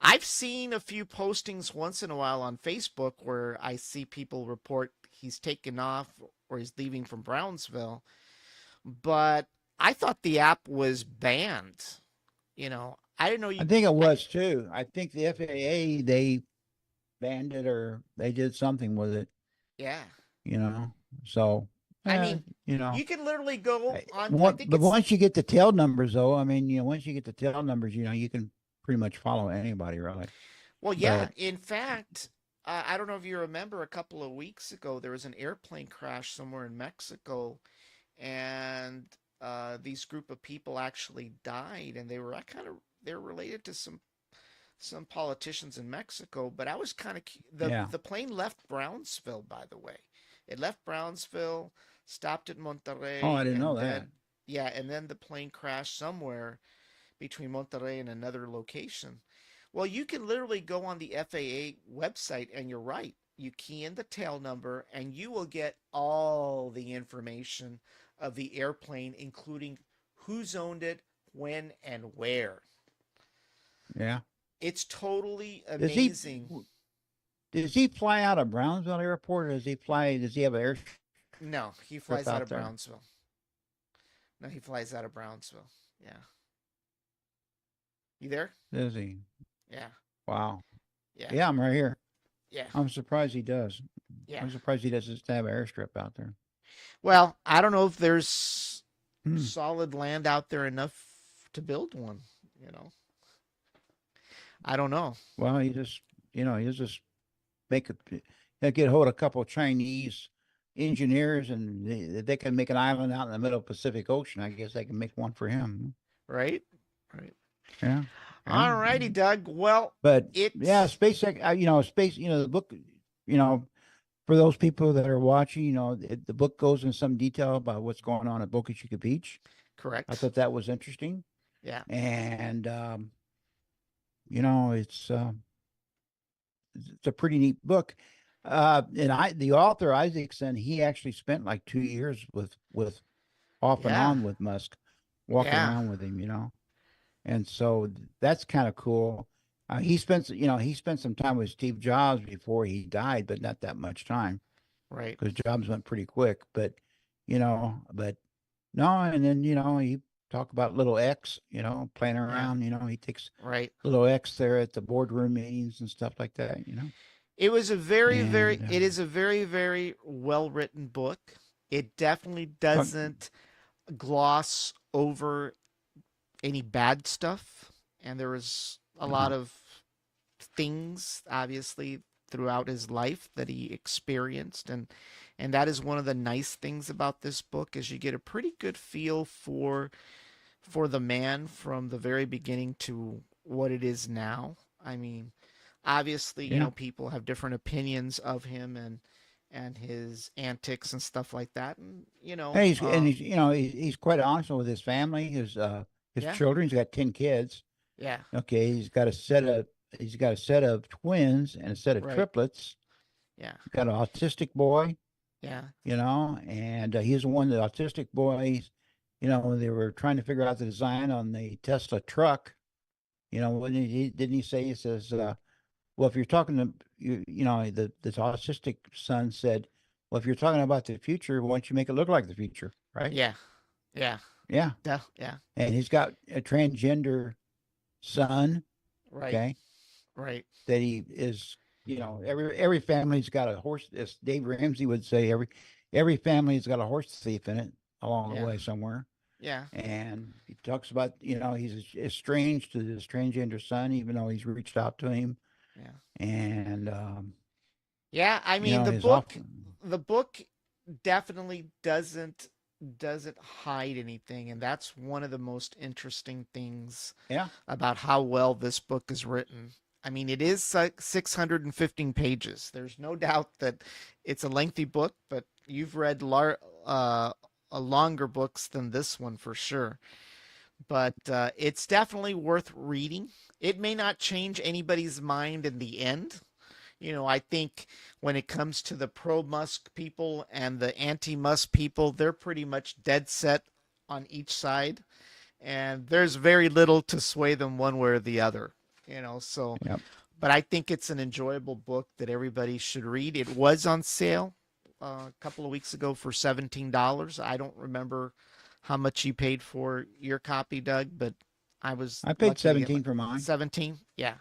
I've seen a few postings once in a while on Facebook where I see people report he's taken off or he's leaving from Brownsville, but I thought the app was banned. I didn't know I you. think it I, was too. I think the FAA, they banned it, or they did something with it, yeah. you know. So, I eh, mean, you know, you can literally go on. I what, think but it's once you get the tail numbers, though, I mean, once you get the tail numbers, you can pretty much follow anybody, really. well, yeah. But In fact, I don't know if you remember a couple of weeks ago there was an airplane crash somewhere in Mexico, and these group of people actually died, and they're related to some politicians in Mexico. But I was kind of yeah. the plane left Brownsville, by the way. It left Brownsville, stopped at Oh, I Monterrey, didn't know and that. then yeah, and then the plane crashed somewhere between Monterrey and another location. Well, you can literally go on the FAA website, and you're right. You key in the tail number, and you will get all the information of the airplane, including who's owned it, when, and where. Yeah. It's totally Does he amazing. does he fly out of Brownsville Airport, or does he have an No, he airstrip flies out out of there? Brownsville. No, he flies out of Brownsville. Yeah. You there? Does he? Yeah. Wow. Yeah. Yeah, I'm right here. Yeah. I'm surprised he does. Yeah. I'm surprised he doesn't have an airstrip out there. Well, I don't know if there's Hmm. solid land out there enough to build one, you know. I don't know. Well, you just make a, get hold of a couple of Chinese engineers, and they can make an island out in the middle of the Pacific Ocean. I guess they can make one for him. Right? Right. Yeah, yeah. All righty, Doug. Well, But yeah, it space. The book. You know, for those people that are watching, the book goes in some detail about what's going on at Boca Chica Beach. I correct. thought that was interesting, Yeah. and you know, it's a pretty neat book. The author Isaacson, he actually spent like 2 years with off and Yeah. on with Musk, walking Yeah. around with him, and so that's kind of cool. He spent some time with Steve Jobs before he died, but not that much time Right. because Jobs went pretty quick. But no, and then he talk about little X, playing Yeah. around. He takes Right. little X there at the boardroom meetings and stuff like that. It was a very, very, And it is a very, very well written book. It definitely talk, doesn't gloss over any bad stuff. And there was a lot no, of things, obviously, throughout his life that he experienced. And that is one of the nice things about this book is you get a pretty good feel for the man from the very beginning to what it is now. I mean, obviously, yeah. people have different opinions of him and his antics and stuff like that. And And he's quite honest with his family, his yeah, children. He's got 10 kids. yeah, Okay, he's got a set of twins and a set of right, triplets. yeah, He's got an autistic boy, yeah, and he's the one, the autistic boy. When they were trying to figure out the design on the Tesla truck, when didn't he say, he says, well, if you're talking to this autistic son said, well, if you're talking about the future, why don't you make it look like the future, right? yeah, yeah, Yeah. yeah, And he's got a transgender son, right, okay, right, that he is, every family's got a horse, as Dave Ramsey would say, every family's got a horse thief in it along the yeah, way somewhere. yeah, And he talks about, he's estranged to his transgender son, even though he's reached out to him. yeah. And, Yeah, I mean he's off. the book definitely doesn't hide anything, and that's one of the most interesting things Yeah. about how well this book is written. I mean, it is like 615 pages. There's no doubt that it's a lengthy book, but you've read longer books than this one for sure. But it's definitely worth reading. It may not change anybody's mind in the end. I think when it comes to the pro Musk people and the anti Musk people, they're pretty much dead set on each side. And there's very little to sway them one way or the other, so. Yep. But I think it's an enjoyable book that everybody should read. It was on sale a couple of weeks ago for $17. I don't remember how much you paid for your copy, Doug, but I was I paid lucky to get 17 like for mine. 17. Yeah.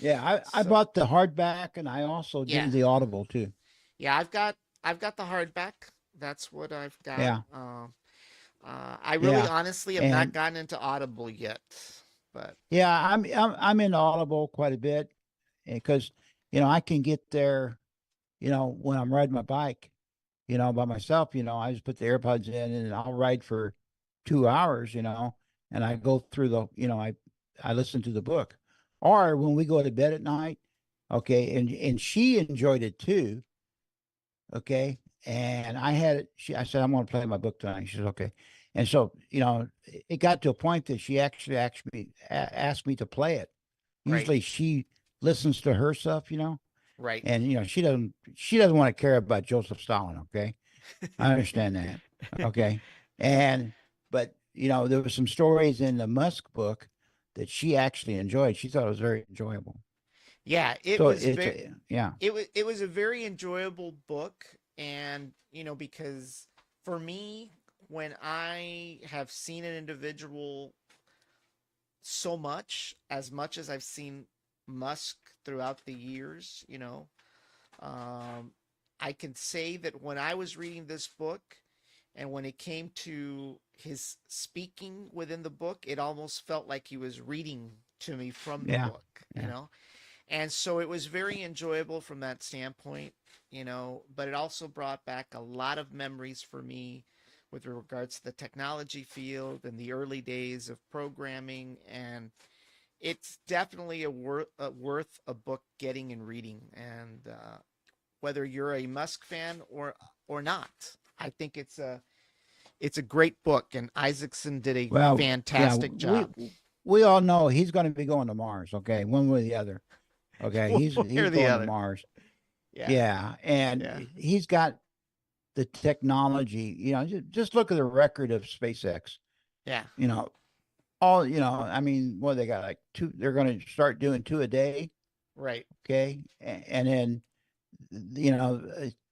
Yeah. I So, bought the hardback, and I also yeah. did the Audible too. Yeah, I've got the hardback. That's what I've got. Yeah. I really Yeah. honestly have not And gotten into Audible yet, but yeah, I'm in Audible quite a bit because, I can get there, when I'm riding my bike, by myself, I just put the AirPods in and I'll ride for 2 hours, and I go through I listen to the book. Or when we go to bed at night, okay, and she enjoyed it too, okay. And I said, I'm going to play my book tonight. She said, okay. And so, it got to a point that she actually asked me to play it. right, Usually she listens to her stuff, right. and she doesn't want to care about Joseph Stalin. Okay, I understand that. Okay, and but there were some stories in the Musk book that she actually enjoyed. She thought it was very enjoyable. Yeah, it So was it's very a, yeah, it was a very enjoyable book, and because for me, when I have seen an individual as much as I've seen Musk throughout the years, um, I can say that when I was reading this book and when it came to his speaking within the book, it almost felt like he was reading to me from the Yeah. book, Yeah. And so it was very enjoyable from that standpoint, but it also brought back a lot of memories for me with regards to the technology field and the early days of programming. And it's definitely worth a book getting and reading. And whether you're a Musk fan or not, I think it's a great book, and Isaacson did a Well, yeah, fantastic job. we all know he's going to be going to Mars. Okay, one way or the other. Okay, One way he's or the going to other. Mars. Yeah, Yeah, and yeah, he's got the technology. Just look at the record of SpaceX. yeah. You know, all I mean, what they got like two. They're going to start doing two a day. Right, Okay, and then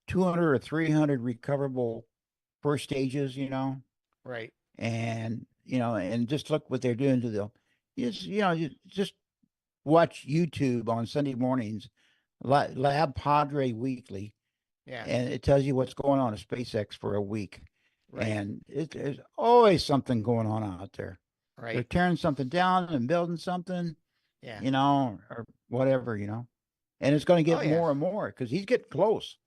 200 or 300 recoverable first stages. right. And and just look what they're doing to the. Just watch YouTube on Sunday mornings, Lab Padre Weekly, Yeah, and it tells you what's going on at SpaceX for a week. right, And there's always something going on out there. They're right. tearing something down and building something, Yeah. or whatever, and it's going to Oh get yeah, more and more because he's getting close.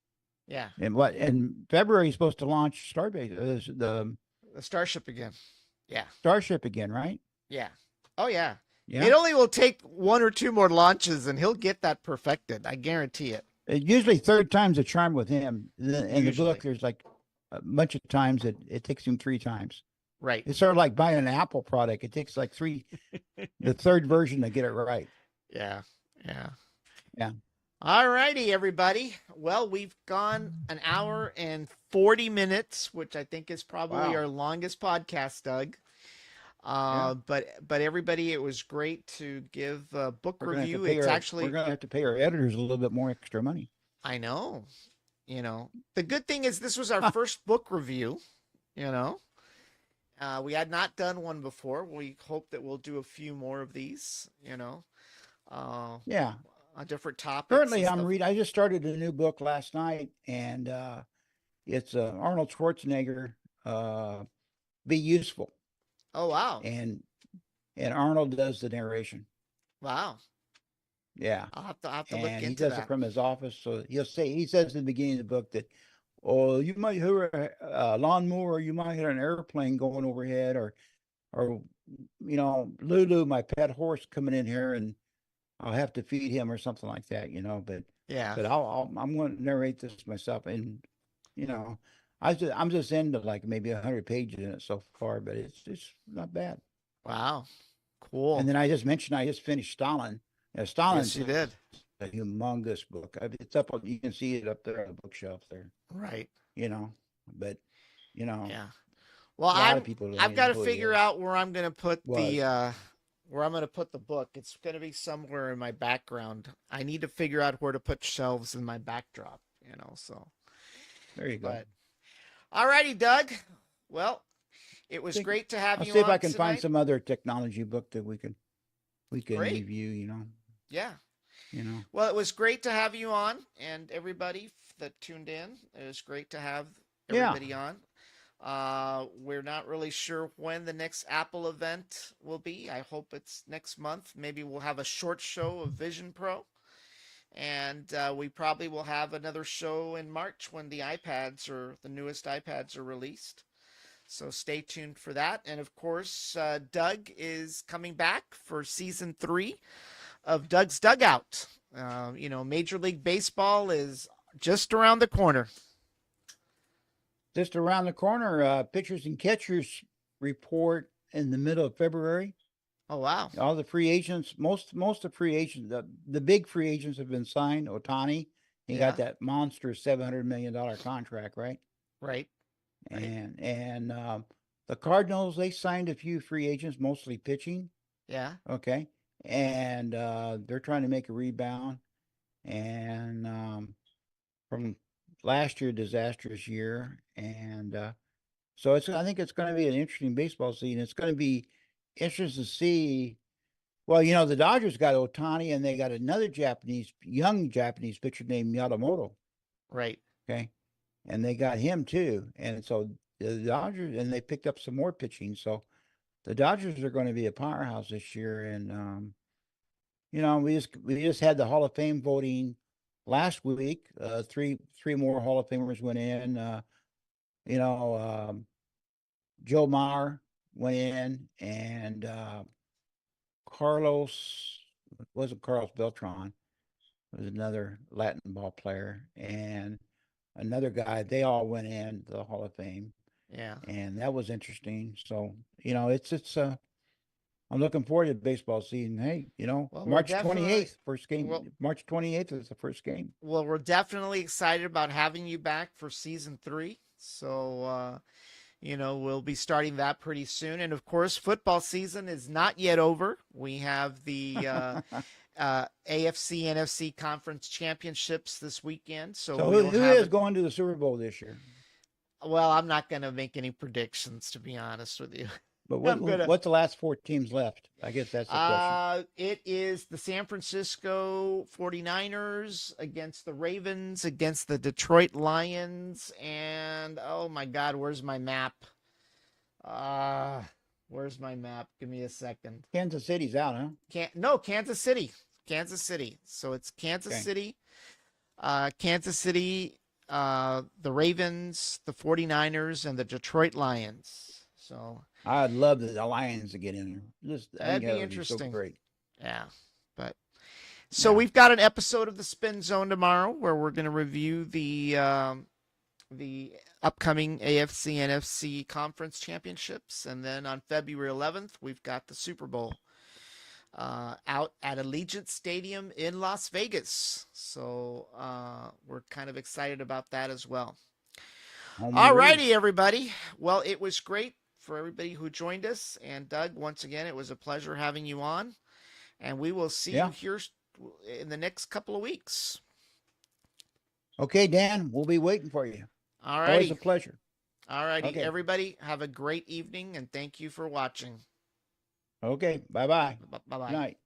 yeah. And what in February he's supposed to launch Starbase, the The Starship again. Yeah, Starship again, right? yeah. Oh yeah. Yeah. It only will take one or two more launches, and he'll get that perfected. I guarantee it. Usually third time's a charm with him. In the book, Usually, there's like a bunch of times that it takes him three times. right. It's sort of like buying an Apple product. It takes like the third version to get it right. Yeah, yeah. Yeah. All righty, everybody. Well, we've gone an hour and 40 minutes, which I think is probably Wow. our longest podcast, Doug. Yeah. But everybody, it was great to give a book We're gonna have to review. pay It's our we're actually, gonna have to pay our editors a little bit more extra money. I know, the good thing is this was our first book review, you know. We had not done one before. We hope that we'll do a few more of these, uh, Yeah. on different topics Currently, and I'm stuff. reading. I just started a new book last night, and it's Arnold Schwarzenegger. Be useful, Oh wow, and Arnold does the narration. wow. Yeah. I'll have to look And he into does it that. from his office. So he says in the beginning of the book that, oh, you might hear a lawnmower, you might hear an airplane going overhead, or Lulu, my pet horse, coming in here, and I'll have to feed him or something like that, But Yeah. but I'm going to narrate this myself, and you know, I'm just into like maybe 100 pages in it so far, but it's not bad. Wow. And Cool. then I just mentioned I just finished Stalin. Yes, Stalin's you did. a humongous book. It's up on, you can see it up there on the bookshelf there, Right. you know. But Yeah. Well, a lot of people don't I've even got know to who he figure is. out where I'm going to put Was the book. It's going to be somewhere in my background. I need to figure out where to put shelves in my backdrop, so. there you go. But all righty, Doug. Well, it was Think great to have I'll you see if I on can find tonight. some other technology book that we can Great. review. Yeah. You know. Well, it was great to have you on, and everybody that tuned in. It was great to have Yeah. everybody on. We're not really sure when the next Apple event will be. I hope it's next month. Maybe we'll have a short show of Vision Pro, and we probably will have another show in March when the newest iPads are released. So stay tuned for that. And of course, Doug is coming back for season 3 of Doug's Dugout. Major League Baseball is just around the corner. Just around the corner, pitchers and catchers report in the middle of February. Oh wow! All the free agents, most of free agents, the big free agents have been signed. Otani, he Yeah. got that monster $700 million contract, right? Right. Right. And the Cardinals, they signed a few free agents, mostly pitching. Yeah. Okay, and they're trying to make a rebound. And from last year, disastrous year, and so I think it's going to be an interesting baseball season. It's going to be interesting to see. Well, the Dodgers got Otani, and they got another young Japanese pitcher named Yamamoto. Right. Okay, and they got him too, and so the Dodgers, and they picked up some more pitching. So the Dodgers are going to be a powerhouse this year, and we just had the Hall of Fame voting last week. Three more Hall of Famers went in. You know, Joe Mauer went in, and Carlos wasn't Carlos Beltran. It was another Latin ball player, and another guy. They all went in the Hall of Fame, Yeah. and that was interesting. So it's I'm looking forward to the baseball season. Hey, Well, we're March definitely 28th, first game. well, March 28th is the first game. well, we're definitely excited about having you back for season 3. So, we'll be starting that pretty soon. And of course, football season is not yet over. We have the AFC NFC conference championships this weekend. So So we'll who have is it. going to the Super Bowl this year? Well, I'm not going to make any predictions, to be honest with you. But I'm going to. what's the last 4 teams left? I guess that's the question. It is the San Francisco 49ers against the Ravens, against the Detroit Lions, and oh my God, where's my map? Uh, where's my map? Give me a second. Kansas City's out, huh? Kansas City. Kansas City. So it's Kansas Okay. City, the Ravens, the 49ers, and the Detroit Lions. So I'd love the Lions to get in there. I that'd think be that would be so interesting. great. Yeah. But so Yeah. we've got an episode of the Spin Zone tomorrow where we're going to review the upcoming AFC NFC conference championships, and then on February 11th we've got the Super Bowl out at Allegiant Stadium in Las Vegas. So we're kind of excited about that as well. Home All and away. righty, everybody. Well, it was great for everybody who joined us, and Doug, once again, it was a pleasure having you on. And we will see you Yeah. here in the next couple of weeks. Okay, Dan, we'll be waiting for you. All Always a righty. pleasure. All righty. Okay. Everybody, have a great evening, and thank you for watching. Okay. Bye-bye. Bye-bye. Good night.